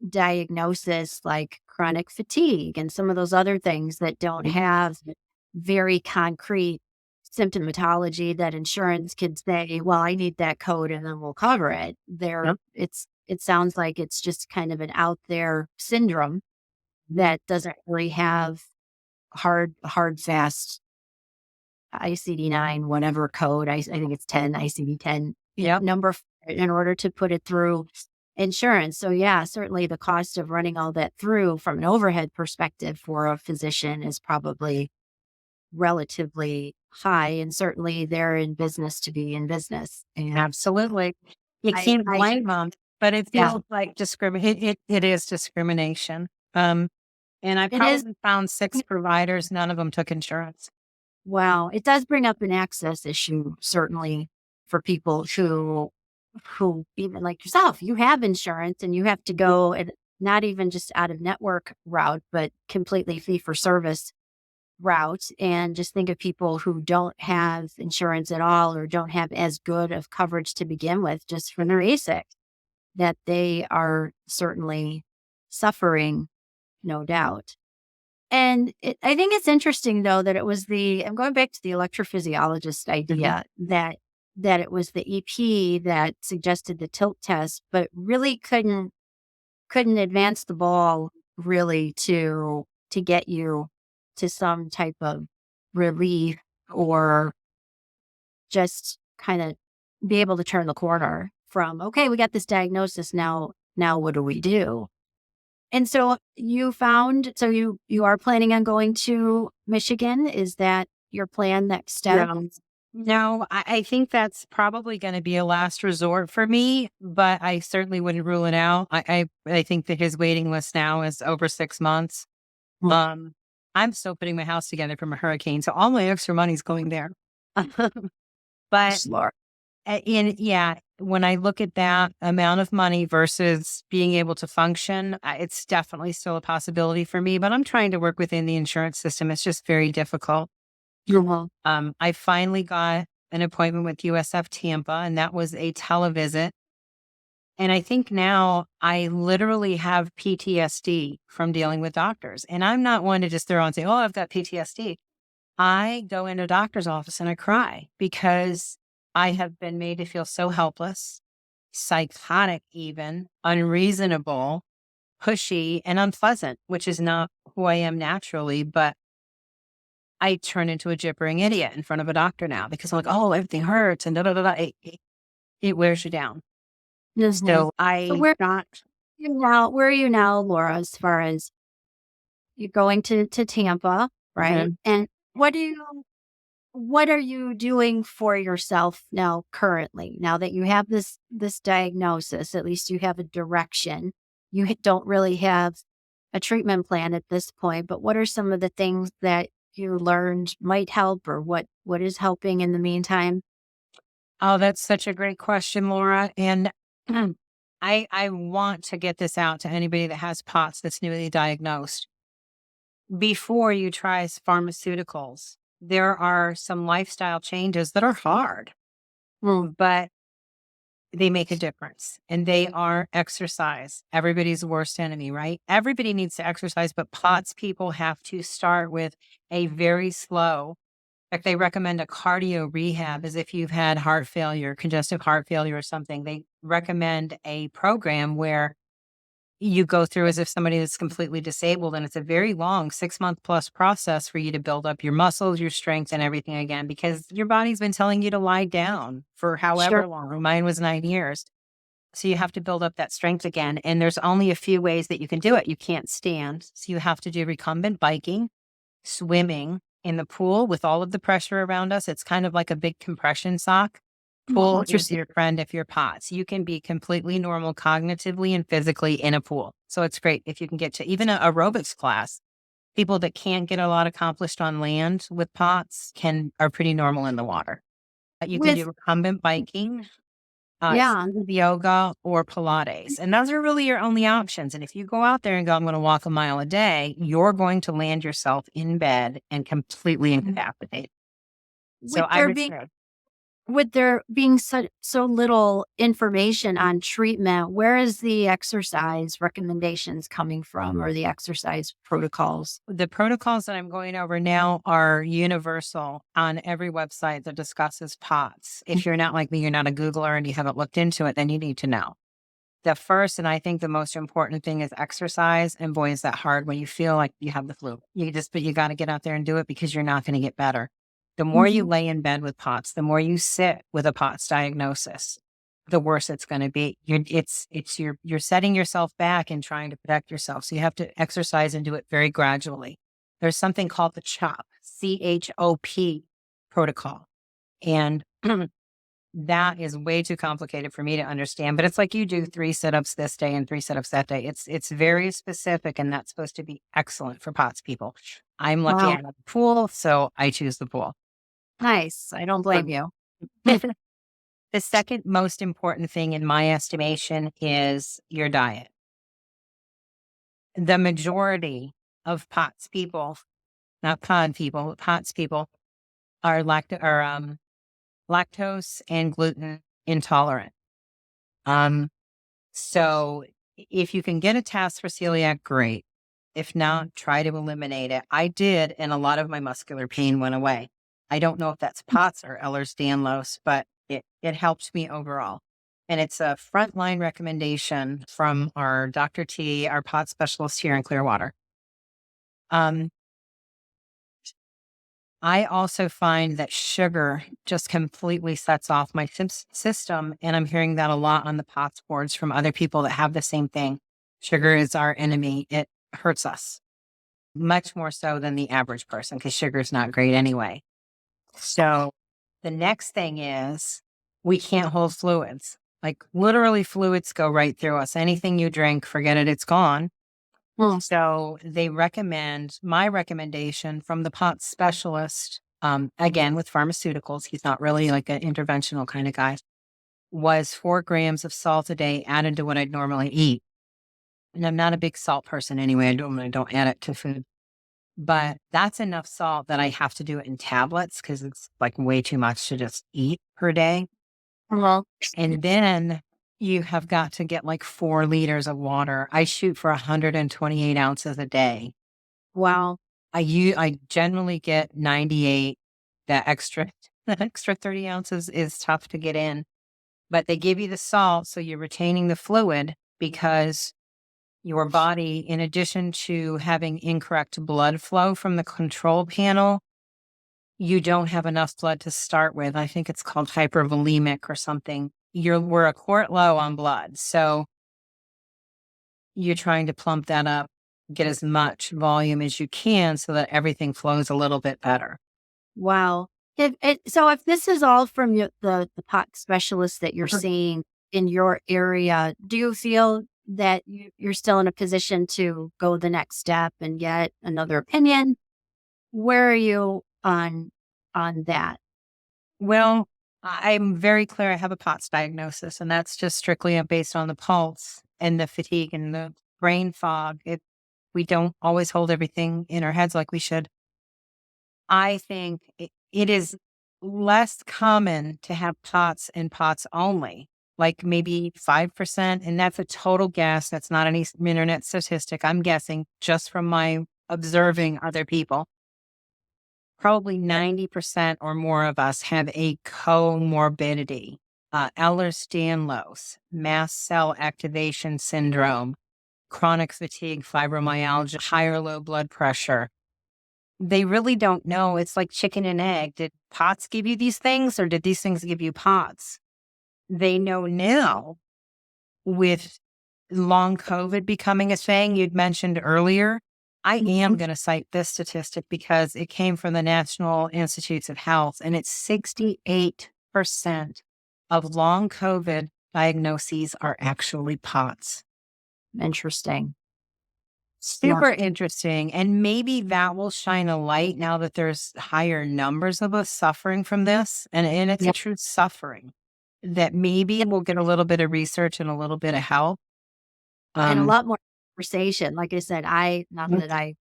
diagnosis like chronic fatigue and some of those other things that don't have very concrete symptomatology that insurance could say, well, I need that code and then we'll cover it. It sounds like it's just kind of an out there syndrome that doesn't really have hard, fast ICD-9, whatever code. I think it's 10, ICD-10 number in order to put it through insurance. So yeah, certainly the cost of running all that through from an overhead perspective for a physician is probably relatively high, and certainly they're in business to be in business. And Absolutely. You I, can't I, blame them, but it yeah, feels like it is discrimination. And I it is. probably found 6 providers, none of them took insurance. Wow, it does bring up an access issue, certainly for people who even like yourself, you have insurance and you have to go and not even just out of network route, but completely fee for service route. And just think of people who don't have insurance at all or don't have as good of coverage to begin with, just from their ASIC, that they are certainly suffering, no doubt. And I think it's interesting, though, that it was I'm going back to the electrophysiologist idea that it was the EP that suggested the tilt test, but really couldn't advance the ball really to get you to some type of relief or just kind of be able to turn the corner from, okay, we got this diagnosis now what do we do? And so you are planning on going to Michigan. Is that your plan next step? Yeah. No, I think that's probably going to be a last resort for me, but I certainly wouldn't rule it out. I think that his waiting list now is over 6 months. Hmm. I'm still putting my house together from a hurricane, so all my extra money's going there. But Smart. when I look at that amount of money versus being able to function, it's definitely still a possibility for me, but I'm trying to work within the insurance system. It's just very difficult. Mhm. I finally got an appointment with USF Tampa, and that was a televisit. And I think now I literally have PTSD from dealing with doctors. And I'm not one to just throw and say, oh, I've got PTSD. I go into a doctor's office and I cry because I have been made to feel so helpless, psychotic, even unreasonable, pushy, and unpleasant, which is not who I am naturally. But I turn into a gibbering idiot in front of a doctor now because I'm like, oh, everything hurts and da da da da. It wears you down. Mhm. So So I not. where are you now, Laura, as far as you're going to Tampa, right? Mhm. And what are you doing for yourself now currently? Now that you have this diagnosis, at least you have a direction. You don't really have a treatment plan at this point, but what are some of the things that you learned might help, or what is helping in the meantime? Oh, that's such a great question, Laura. And I want to get this out to anybody that has POTS that's newly diagnosed. Before you try pharmaceuticals, there are some lifestyle changes that are hard, but they make a difference. And they are exercise, everybody's worst enemy, right? Everybody needs to exercise, but POTS people have to start with a very slow. In fact, they recommend a cardio rehab as if you've had heart failure, congestive heart failure or something. They recommend a program where you go through as if somebody is completely disabled. And it's a very long 6-month plus process for you to build up your muscles, your strength, and everything again, because your body's been telling you to lie down for Sure. however long. Mine was 9 years. So you have to build up that strength again. And there's only a few ways that you can do it. You can't stand. So you have to do recumbent biking, swimming in the pool with all of the pressure around us. It's kind of like a big compression sock. Pool is your friend if you're POTS. You can be completely normal cognitively and physically in a pool. So it's great if you can get to even an aerobics class. People that can't get a lot accomplished on land with POTS are pretty normal in the water. You can With do recumbent biking, yeah, standing yoga, or Pilates. And those are really your only options. And if you go out there and go, I'm going to walk a mile a day, you're going to land yourself in bed and completely incapacitated. So with I there would being say, with there being so little information on treatment, where is the exercise recommendations coming from, or the exercise protocols? the protocols that I'm going over now are universal on every website that discusses POTS. If you're not like me, you're not a Googler and you haven't looked into it, then you need to know. The first, and I think the most important thing is exercise. And boy, is that hard when you feel like you have the flu. But you got to get out there and do it because you're not going to get better. The more you Mhm. lay in bed with POTS, the more you sit with a POTS diagnosis, the worse it's going to be. You're setting yourself back and trying to protect yourself. So you have to exercise and do it very gradually. There's something called the CHOP, CHOP protocol. And that is way too complicated for me to understand. But it's like you do 3 sit-ups this day and 3 sit-ups that day. It's very specific, and that's supposed to be excellent for POTS people. I'm lucky I Wow. have a pool, so I choose the pool. Nice. I don't blame you. The second most important thing in my estimation is your diet. The majority of POTS people, not POD people, POTS people are lactose and gluten intolerant. So if you can get a test for celiac, great. If not, try to eliminate it. I did, and a lot of my muscular pain went away. I don't know if that's POTS or Ehlers-Danlos, but it helped me overall. And it's a frontline recommendation from our Dr. T, our POTS specialist here in Clearwater. I also find that sugar just completely sets off my system. And I'm hearing that a lot on the POTS boards from other people that have the same thing. Sugar is our enemy. It hurts us much more so than the average person because sugar is not great anyway. So the next thing is we can't hold fluids. Like literally fluids go right through us. Anything you drink, forget it, it's gone. So they recommend, my recommendation from the POTS specialist, again, with pharmaceuticals, he's not really like an interventional kind of guy, was 4 grams of salt a day added to what I'd normally eat. And I'm not a big salt person anyway. I don't add it to food. But that's enough salt that I have to do it in tablets because it's like way too much to just eat per day. And then you have got to get like 4 liters of water. I shoot for 128 ounces a day. Wow. I generally get 98. The extra 30 ounces is tough to get in. But they give you the salt, so you're retaining the fluid because your body, in addition to having incorrect blood flow from the control panel, you don't have enough blood to start with. I think it's called hypervolemic or something. We're a quart low on blood. So you're trying to plump that up, get as much volume as you can so that everything flows a little bit better. Wow. So if this is all from the POTS specialist that you're seeing in your area, do you feel that you're still in a position to go the next step and get another opinion? Where are you on that? Well, I'm very clear I have a POTS diagnosis, and that's just strictly based on the pulse and the fatigue and the brain fog. We don't always hold everything in our heads like we should. I think it is less common to have POTS and POTS only, like maybe 5%. And that's a total guess. That's not any internet statistic. I'm guessing just from my observing other people. Probably 90% or more of us have a comorbidity, Ehlers-Danlos, mast cell activation syndrome, chronic fatigue, fibromyalgia, high or low blood pressure. They really don't know. It's like chicken and egg. Did POTS give you these things or did these things give you POTS? They know now with long COVID becoming a thing you'd mentioned earlier. I am going to cite this statistic because it came from the National Institutes of Health, and it's 68% of long COVID diagnoses are actually POTS. Interesting. Super interesting. And maybe that will shine a light now that there's higher numbers of us suffering from this. And it's a true suffering that maybe we'll get a little bit of research and a little bit of help. And a lot more conversation. Like I said, not that I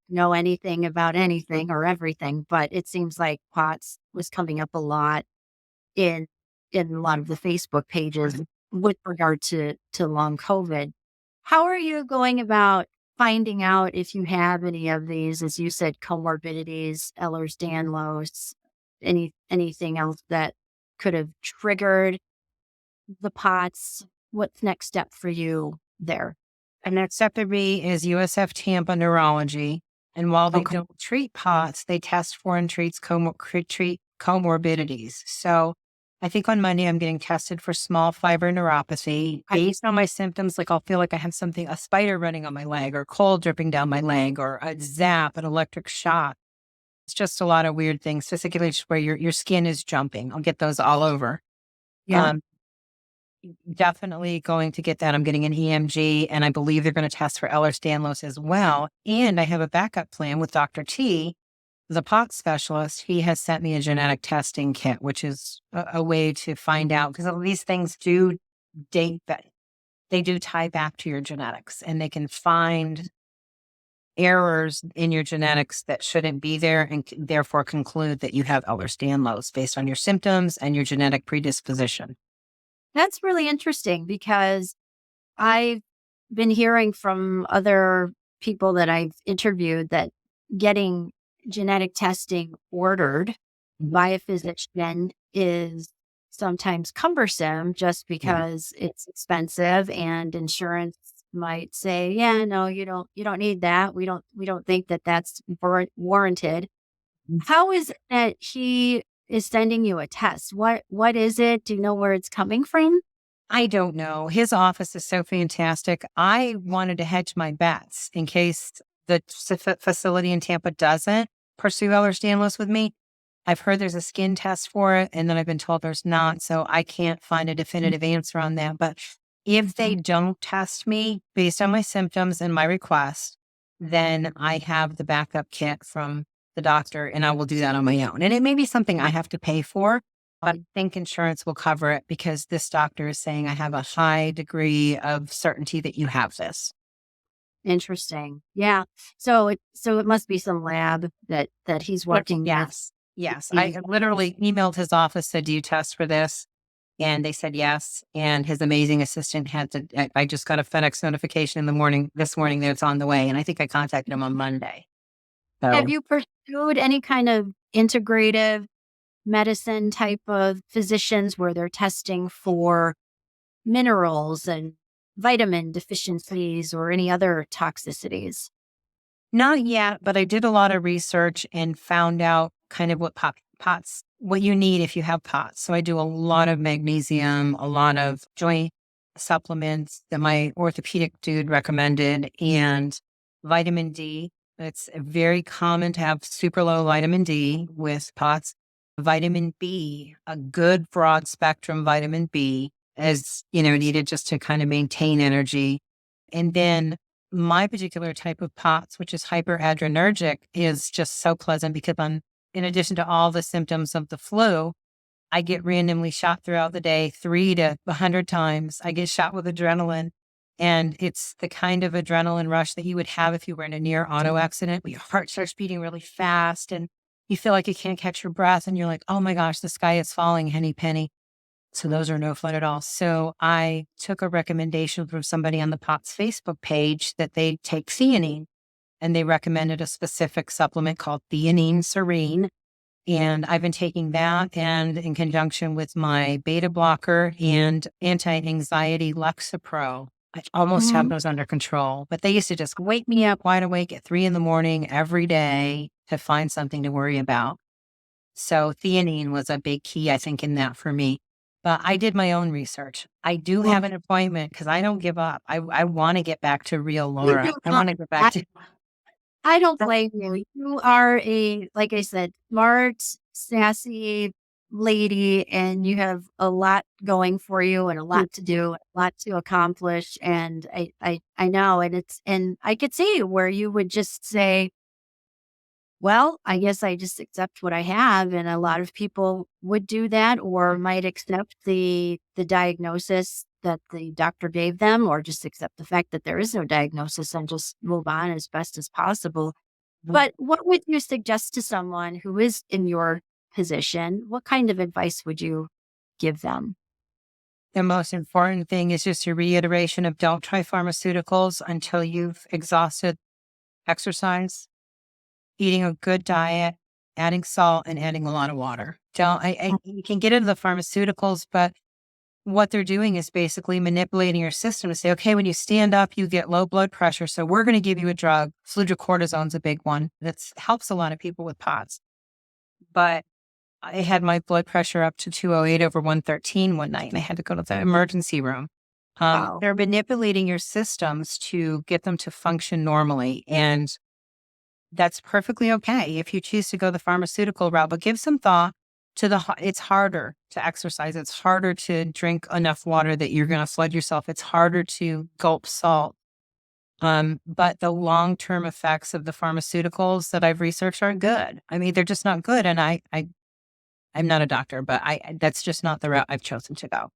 know anything about anything or everything, but it seems like POTS was coming up a lot in a lot of the Facebook pages with regard to long COVID. How are you going about finding out if you have any of these, as you said, comorbidities, Ehlers-Danlos, anything else that could have triggered the POTS? What's next step for you there? And next step to me is USF Tampa Neurology. And while they don't treat POTS, they test for and treat comorbidities. So I think on Monday, I'm getting tested for small fiber neuropathy. Based on my symptoms, like I'll feel like I have a spider running on my leg or cold dripping down my leg or a zap, an electric shock. It's just a lot of weird things, fasciculations where your skin is jumping. I'll get those all over. Yeah. Um, Definitely going to get that. I'm getting an EMG, and I believe they're going to test for Ehlers-Danlos as well. And I have a backup plan with Dr. T, the POTS specialist. He has sent me a genetic testing kit, which is a way to find out, because these things do date that they do tie back to your genetics, and they can find errors in your genetics that shouldn't be there, and therefore conclude that you have Ehlers-Danlos based on your symptoms and your genetic predisposition. That's really interesting because I've been hearing from other people that I've interviewed that getting genetic testing ordered by a physician is sometimes cumbersome just because it's expensive, and insurance might say, yeah, no, you don't need that. We don't think that that's warranted. How is it that he is sending you a test? What is it? Do you know where it's coming from? I don't know. His office is so fantastic. I wanted to hedge my bets in case the facility in Tampa doesn't pursue Ehlers-Danlos with me. I've heard there's a skin test for it, and then I've been told there's not. So I can't find a definitive answer on that. But if they don't test me based on my symptoms and my request, then I have the backup kit from the doctor, and I will do that on my own. And it may be something I have to pay for, but I think insurance will cover it because this doctor is saying I have a high degree of certainty that you have this. Interesting. Yeah. So it must be some lab that he's working with. Yes. Yes. I literally emailed his office, said, do you test for this? And they said yes. And his amazing assistant I just got a FedEx notification this morning that it's on the way. And I think I contacted him on Monday. So, Have you pursued any kind of integrative medicine type of physicians where they're testing for minerals and vitamin deficiencies or any other toxicities? not yet, but I did a lot of research and found out kind of what what you need if you have POTS. So I do a lot of magnesium, a lot of joint supplements that my orthopedic dude recommended, and vitamin D. It's very common to have super low vitamin D with POTS. Vitamin B, a good broad spectrum vitamin B is, needed just to kind of maintain energy. And then my particular type of POTS, which is hyperadrenergic, is just so pleasant because in addition to all the symptoms of the flu, I get randomly shot throughout the day 3 to 100 times. I get shot with adrenaline, and it's the kind of adrenaline rush that you would have if you were in a near auto accident where your heart starts beating really fast and you feel like you can't catch your breath and you're like, oh my gosh, the sky is falling, henny penny. So those are no fun at all. So I took a recommendation from somebody on the POTS Facebook page that they take theanine, and they recommended a specific supplement called Theanine Serene. And I've been taking that, and in conjunction with my beta blocker and anti-anxiety Lexapro, I almost have those under control. But they used to just wake me up wide awake at 3 a.m. every day to find something to worry about. So theanine was a big key, I think, in that for me. But I did my own research. I do have an appointment because I don't give up. I want to get back to real Laura. I want to get back to. I don't blame you. You are like I said, smart, sassy lady, and you have a lot going for you and a lot to do, a lot to accomplish. And I know, and I could see where you would just say, well, I guess I just accept what I have. And a lot of people would do that, or might accept the diagnosis that the doctor gave them, or just accept the fact that there is no diagnosis and just move on as best as possible. But what would you suggest to someone who is in your position? What kind of advice would you give them? The most important thing is just a reiteration of don't try pharmaceuticals until you've exhausted exercise, eating a good diet, adding salt, and adding a lot of water. You can get into the pharmaceuticals, but what they're doing is basically manipulating your system to say, okay, when you stand up, you get low blood pressure. So we're going to give you a drug. Fludrocortisone's a big one that helps a lot of people with POTS. But I had my blood pressure up to 208 over 113 one night, and I had to go to the emergency room. Wow. They're manipulating your systems to get them to function normally. And that's perfectly okay if you choose to go the pharmaceutical route, but give some thought to it's harder to exercise. It's harder to drink enough water that you're going to flood yourself. It's harder to gulp salt. But the long-term effects of the pharmaceuticals that I've researched are good. I mean, they're just not good. And I'm not a doctor, but that's just not the route I've chosen to go.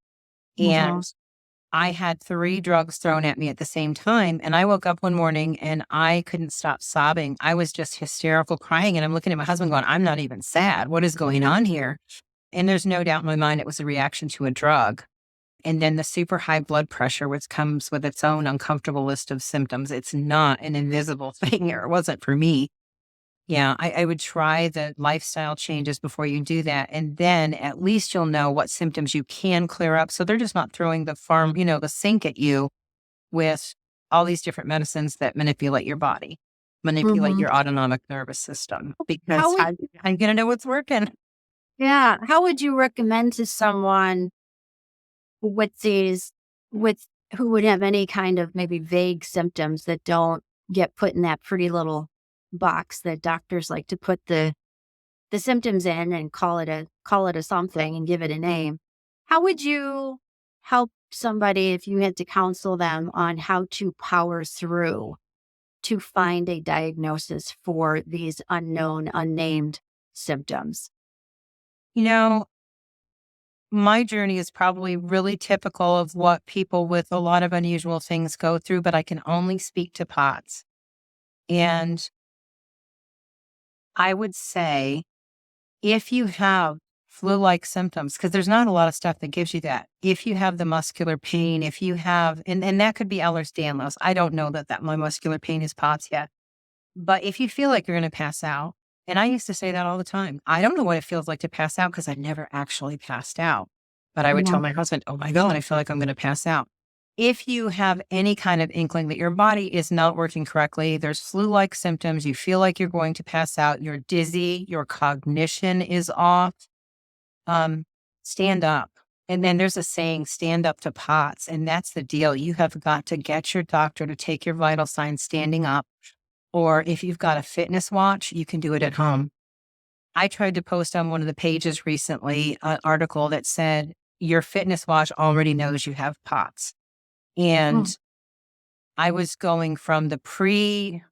And I had 3 drugs thrown at me at the same time. And I woke up one morning and I couldn't stop sobbing. I was just hysterical crying. And I'm looking at my husband going, I'm not even sad. What is going on here? And there's no doubt in my mind it was a reaction to a drug. And then the super high blood pressure, which comes with its own uncomfortable list of symptoms. It's not an invisible thing, or it wasn't for me. Yeah, I would try the lifestyle changes before you do that. And then at least you'll know what symptoms you can clear up. So they're just not throwing the sink at you with all these different medicines that manipulate your body, manipulate your autonomic nervous system. Because I'm going to know what's working. Yeah. How would you recommend to someone with who would have any kind of maybe vague symptoms that don't get put in that pretty little box that doctors like to put the symptoms in and call it a something and give it a name? How would you help somebody if you had to counsel them on how to power through to find a diagnosis for these unknown, unnamed symptoms? My journey is probably really typical of what people with a lot of unusual things go through, but I can only speak to POTS. And I would say if you have flu-like symptoms, because there's not a lot of stuff that gives you that. If you have the muscular pain, if you have, and that could be Ehlers-Danlos. I don't know that my muscular pain is POTS yet. But if you feel like you're going to pass out, and I used to say that all the time, I don't know what it feels like to pass out because I never actually passed out. But I would tell my husband, oh my God, I feel like I'm going to pass out. If you have any kind of inkling that your body is not working correctly, there's flu-like symptoms, you feel like you're going to pass out, you're dizzy, your cognition is off, stand up. And then there's a saying, stand up to POTS. And that's the deal. You have got to get your doctor to take your vital signs standing up. Or if you've got a fitness watch, you can do it at home. I tried to post on one of the pages recently an article that said, your fitness watch already knows you have POTS. And I was going from before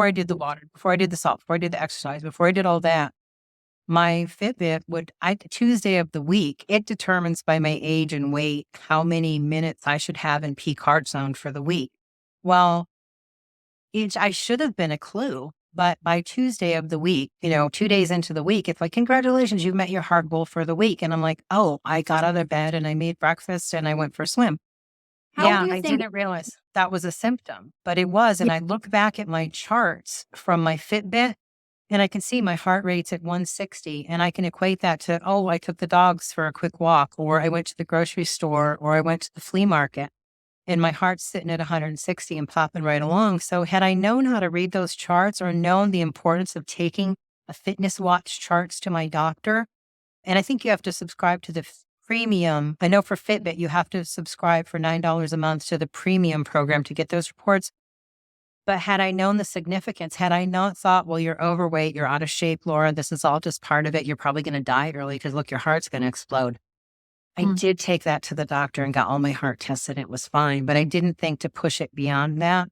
I did the water, before I did the salt, before I did the exercise, before I did all that, my Fitbit Tuesday of the week, it determines by my age and weight how many minutes I should have in peak heart zone for the week. Well, I should have been a clue, but by Tuesday of the week, 2 days into the week, it's like, congratulations, you've met your heart goal for the week. And I'm like, oh, I got out of bed and I made breakfast and I went for a swim. I didn't realize that was a symptom, but it was. And I look back at my charts from my Fitbit and I can see my heart rate's at 160 and I can equate that to, oh, I took the dogs for a quick walk, or I went to the grocery store, or I went to the flea market. And my heart's sitting at 160 and popping right along. So had I known how to read those charts or known the importance of taking a fitness watch charts to my doctor, and I think you have to subscribe to the premium. I know for Fitbit, you have to subscribe for $9 a month to the premium program to get those reports. But had I known the significance, had I not thought, well, you're overweight, you're out of shape, Laura, this is all just part of it. You're probably going to die early because look, your heart's going to explode. I did take that to the doctor and got all my heart tested. It was fine, but I didn't think to push it beyond that.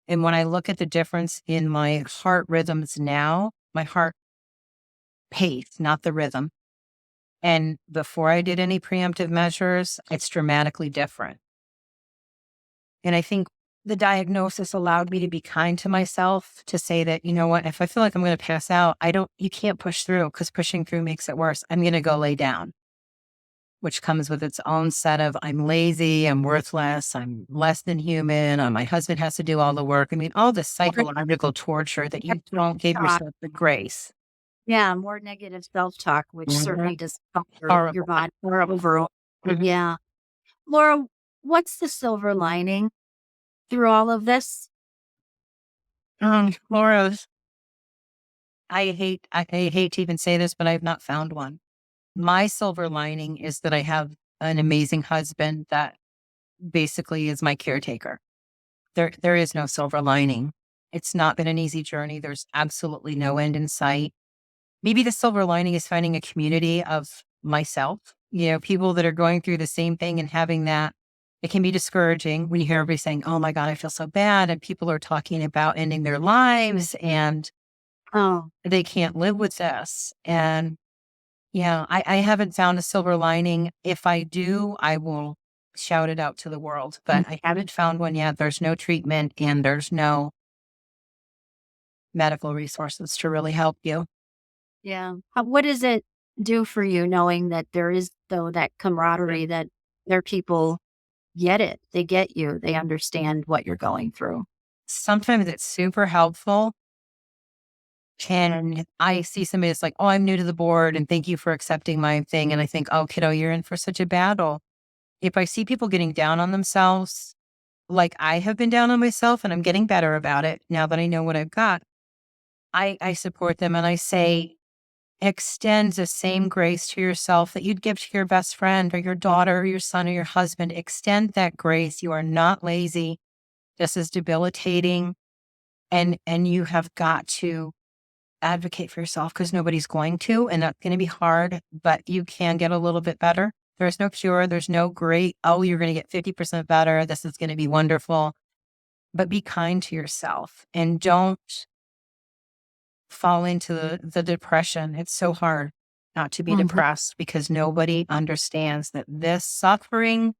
And when I look at the difference in my heart rhythms now, my heart pace, not the rhythm, and before I did any preemptive measures, it's dramatically different. And I think the diagnosis allowed me to be kind to myself, to say that, you know what, if I feel like I'm going to pass out, you can't push through because pushing through makes it worse. I'm going to go lay down, which comes with its own set of, I'm lazy, I'm worthless, I'm less than human, my husband has to do all the work. I mean, all the psychological torture that you don't give yourself the grace. Yeah, more negative self-talk, which certainly does help your body overall. Yeah. Laura, what's the silver lining through all of this? Laura, I hate to even say this, but I have not found one. My silver lining is that I have an amazing husband that basically is my caretaker. There is no silver lining. It's not been an easy journey. There's absolutely no end in sight. Maybe the silver lining is finding a community of myself, people that are going through the same thing and having that. It can be discouraging when you hear everybody saying, oh my God, I feel so bad. And people are talking about ending their lives and they can't live with this. And yeah, I haven't found a silver lining. If I do, I will shout it out to the world, but I haven't found one yet. There's no treatment and there's no medical resources to really help you. Yeah. What does it do for you knowing that there is, though, that camaraderie, that there are people get it, they get you, they understand what you're going through? Sometimes it's super helpful. And I see somebody that's like, oh, I'm new to the board and thank you for accepting my thing. And I think, oh, kiddo, you're in for such a battle. If I see people getting down on themselves, like I have been down on myself and I'm getting better about it now that I know what I've got, I support them and I say, extend the same grace to yourself that you'd give to your best friend or your daughter or your son or your husband. Extend that grace. You are not lazy. This is debilitating. And you have got to advocate for yourself because nobody's going to, and that's going to be hard, but you can get a little bit better. There's no cure. There's no great, oh, you're going to get 50% better. This is going to be wonderful. But be kind to yourself and don't fall into the depression. It's so hard not to be depressed because nobody understands that this suffering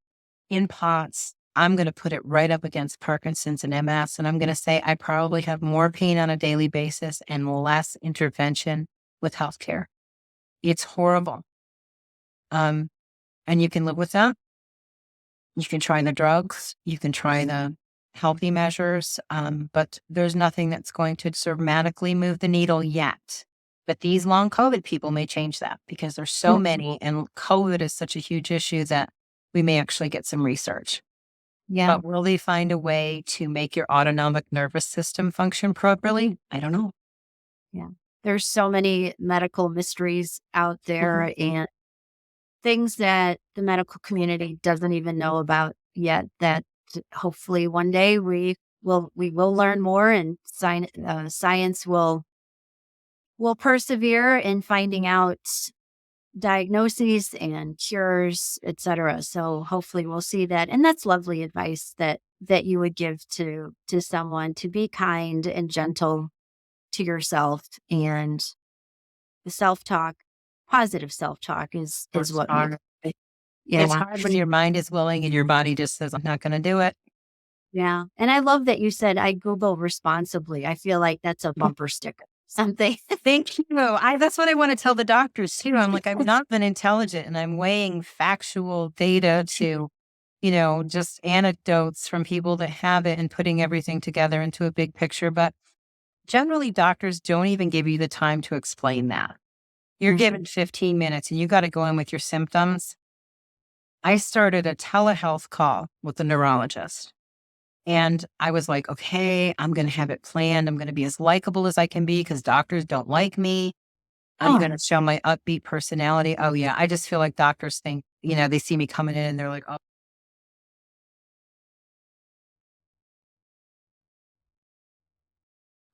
in POTS, I'm going to put it right up against Parkinson's and MS. And I'm going to say I probably have more pain on a daily basis and less intervention with healthcare. It's horrible. And you can live with that. You can try the drugs. You can try the healthy measures. But there's nothing that's going to dramatically move the needle yet. But these long COVID people may change that because there's so many. And COVID is such a huge issue that we may actually get some research. Yeah. But will they find a way to make your autonomic nervous system function properly? I don't know. Yeah. There's so many medical mysteries out there and things that the medical community doesn't even know about yet that hopefully one day we will learn more and science will persevere in finding out diagnoses and cures, etc. So hopefully we'll see that. And that's lovely advice that you would give to someone, to be kind and gentle to yourself. And the self-talk, positive self-talk is what hard. It's hard when your mind is willing and your body just says, I'm not going to do it. Yeah. And I love that you said, I Google responsibly. I feel like that's a bumper sticker. Something. Thank you. That's what I want to tell the doctors too. I'm like, I've not been intelligent and I'm weighing factual data to, just anecdotes from people that have it and putting everything together into a big picture. But generally doctors don't even give you the time to explain that. You're given 15 minutes and you got to go in with your symptoms. I started a telehealth call with the neurologist. And I was like, okay, I'm going to have it planned. I'm going to be as likable as I can be because doctors don't like me. I'm going to show my upbeat personality. Oh, yeah. I just feel like doctors think, they see me coming in and they're like,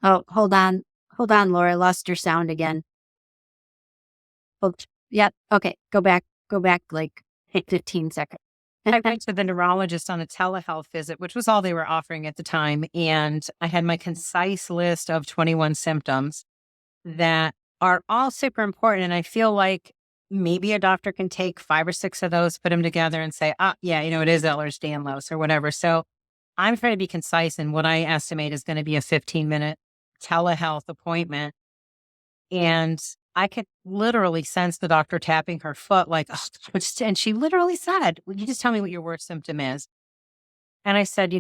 Oh, hold on, Laura. I lost your sound again. Oh, yeah. Okay. Go back, like 15 seconds. I went to the neurologist on a telehealth visit, which was all they were offering at the time. And I had my concise list of 21 symptoms that are all super important. And I feel like maybe a doctor can take 5 or 6 of those, put them together and say, yeah, it is Ehlers-Danlos or whatever. So I'm trying to be concise in what I estimate is going to be a 15-minute telehealth appointment. And I could literally sense the doctor tapping her foot like, and she literally said, will you just tell me what your worst symptom is? And I said,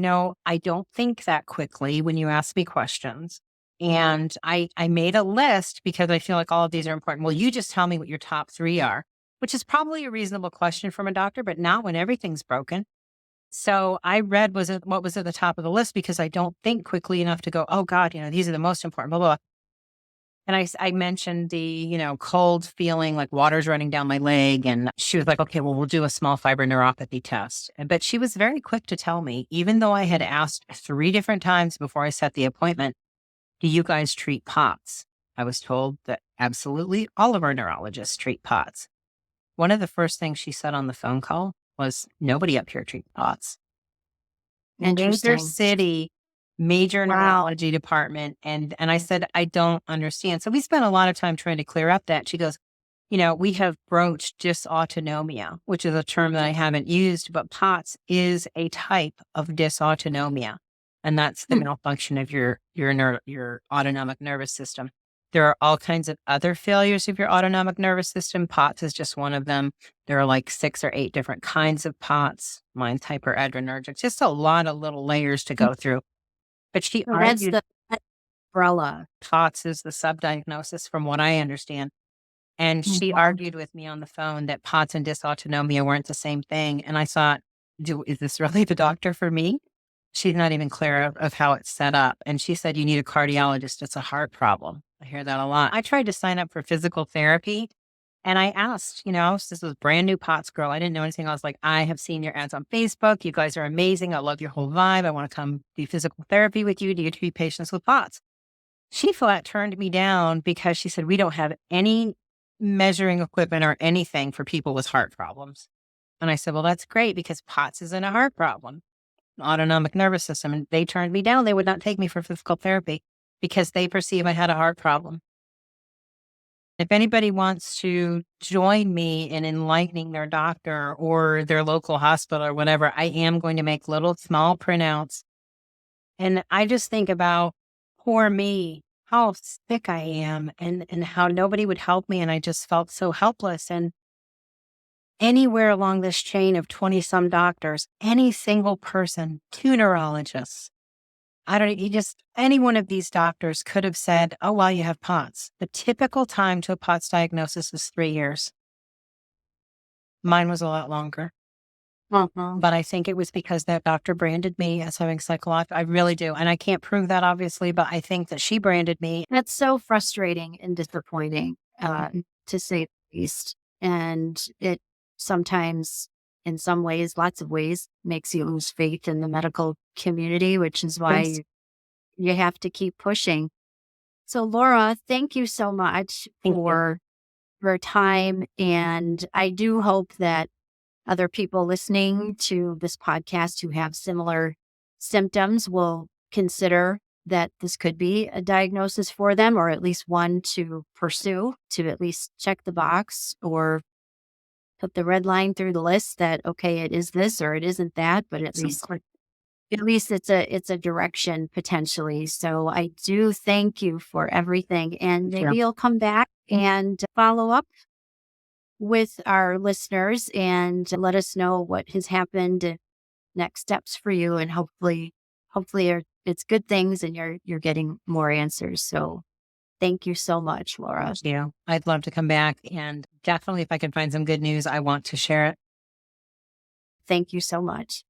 I don't think that quickly when you ask me questions. And I made a list because I feel like all of these are important. Well, you just tell me what your top 3 are, which is probably a reasonable question from a doctor, but not when everything's broken. So I read what was at the top of the list because I don't think quickly enough to go, oh God, these are the most important, blah, blah, blah. And I mentioned the, cold feeling like water's running down my leg. And she was like, okay, well, we'll do a small fiber neuropathy test. But she was very quick to tell me, even though I had asked 3 different times before I set the appointment, do you guys treat POTS? I was told that absolutely all of our neurologists treat POTS. One of the first things she said on the phone call was, nobody up here treats POTS. Major Interesting. city, major Wow. neurology department. And I said, I don't understand. So we spent a lot of time trying to clear up that. She goes, we have broached dysautonomia, which is a term that I haven't used, but POTS is a type of dysautonomia. And that's the malfunction of your autonomic nervous system. There are all kinds of other failures of your autonomic nervous system. POTS is just one of them. There are like 6 or 8 different kinds of POTS. Mine's hyperadrenergic. Just a lot of little layers to go through. But she So that's argued the umbrella. POTS is the subdiagnosis from what I understand. And she argued with me on the phone that POTS and dysautonomia weren't the same thing. And I thought, is this really the doctor for me? She's not even clear of how it's set up. And she said, you need a cardiologist. It's a heart problem. I hear that a lot. I tried to sign up for physical therapy. And I asked, this was brand new POTS girl. I didn't know anything. I was like, I have seen your ads on Facebook. You guys are amazing. I love your whole vibe. I want to come do physical therapy with you. Do you treat patients with POTS? She flat turned me down because she said, we don't have any measuring equipment or anything for people with heart problems. And I said, well, that's great because POTS isn't a heart problem, autonomic nervous system. And they turned me down. They would not take me for physical therapy because they perceive I had a heart problem. If anybody wants to join me in enlightening their doctor or their local hospital or whatever, I am going to make little small printouts. And I just think about poor me, how sick I am and how nobody would help me. And I just felt so helpless. And anywhere along this chain of 20 some doctors, any single person, 2 neurologists, any one of these doctors could have said, oh, well, you have POTS. The typical time to a POTS diagnosis is 3 years. Mine was a lot longer. But I think it was because that doctor branded me as having psychological. I really do. And I can't prove that, obviously, but I think that she branded me. That's so frustrating and disappointing, to say the least. And it sometimes, in some ways, lots of ways, makes you lose faith in the medical community, which is why you have to keep pushing. So, Laura, thank you so much for your time. And I do hope that other people listening to this podcast who have similar symptoms will consider that this could be a diagnosis for them, or at least one to pursue, to at least check the box or put the red line through the list that, okay, it is this or it isn't that, but at least it's a direction potentially. So I do thank you for everything. And maybe you'll come back and follow up with our listeners and let us know what has happened and next steps for you. And hopefully it's good things and you're getting more answers. So thank you so much, Laura. Yeah, I'd love to come back. And definitely if I can find some good news, I want to share it. Thank you so much.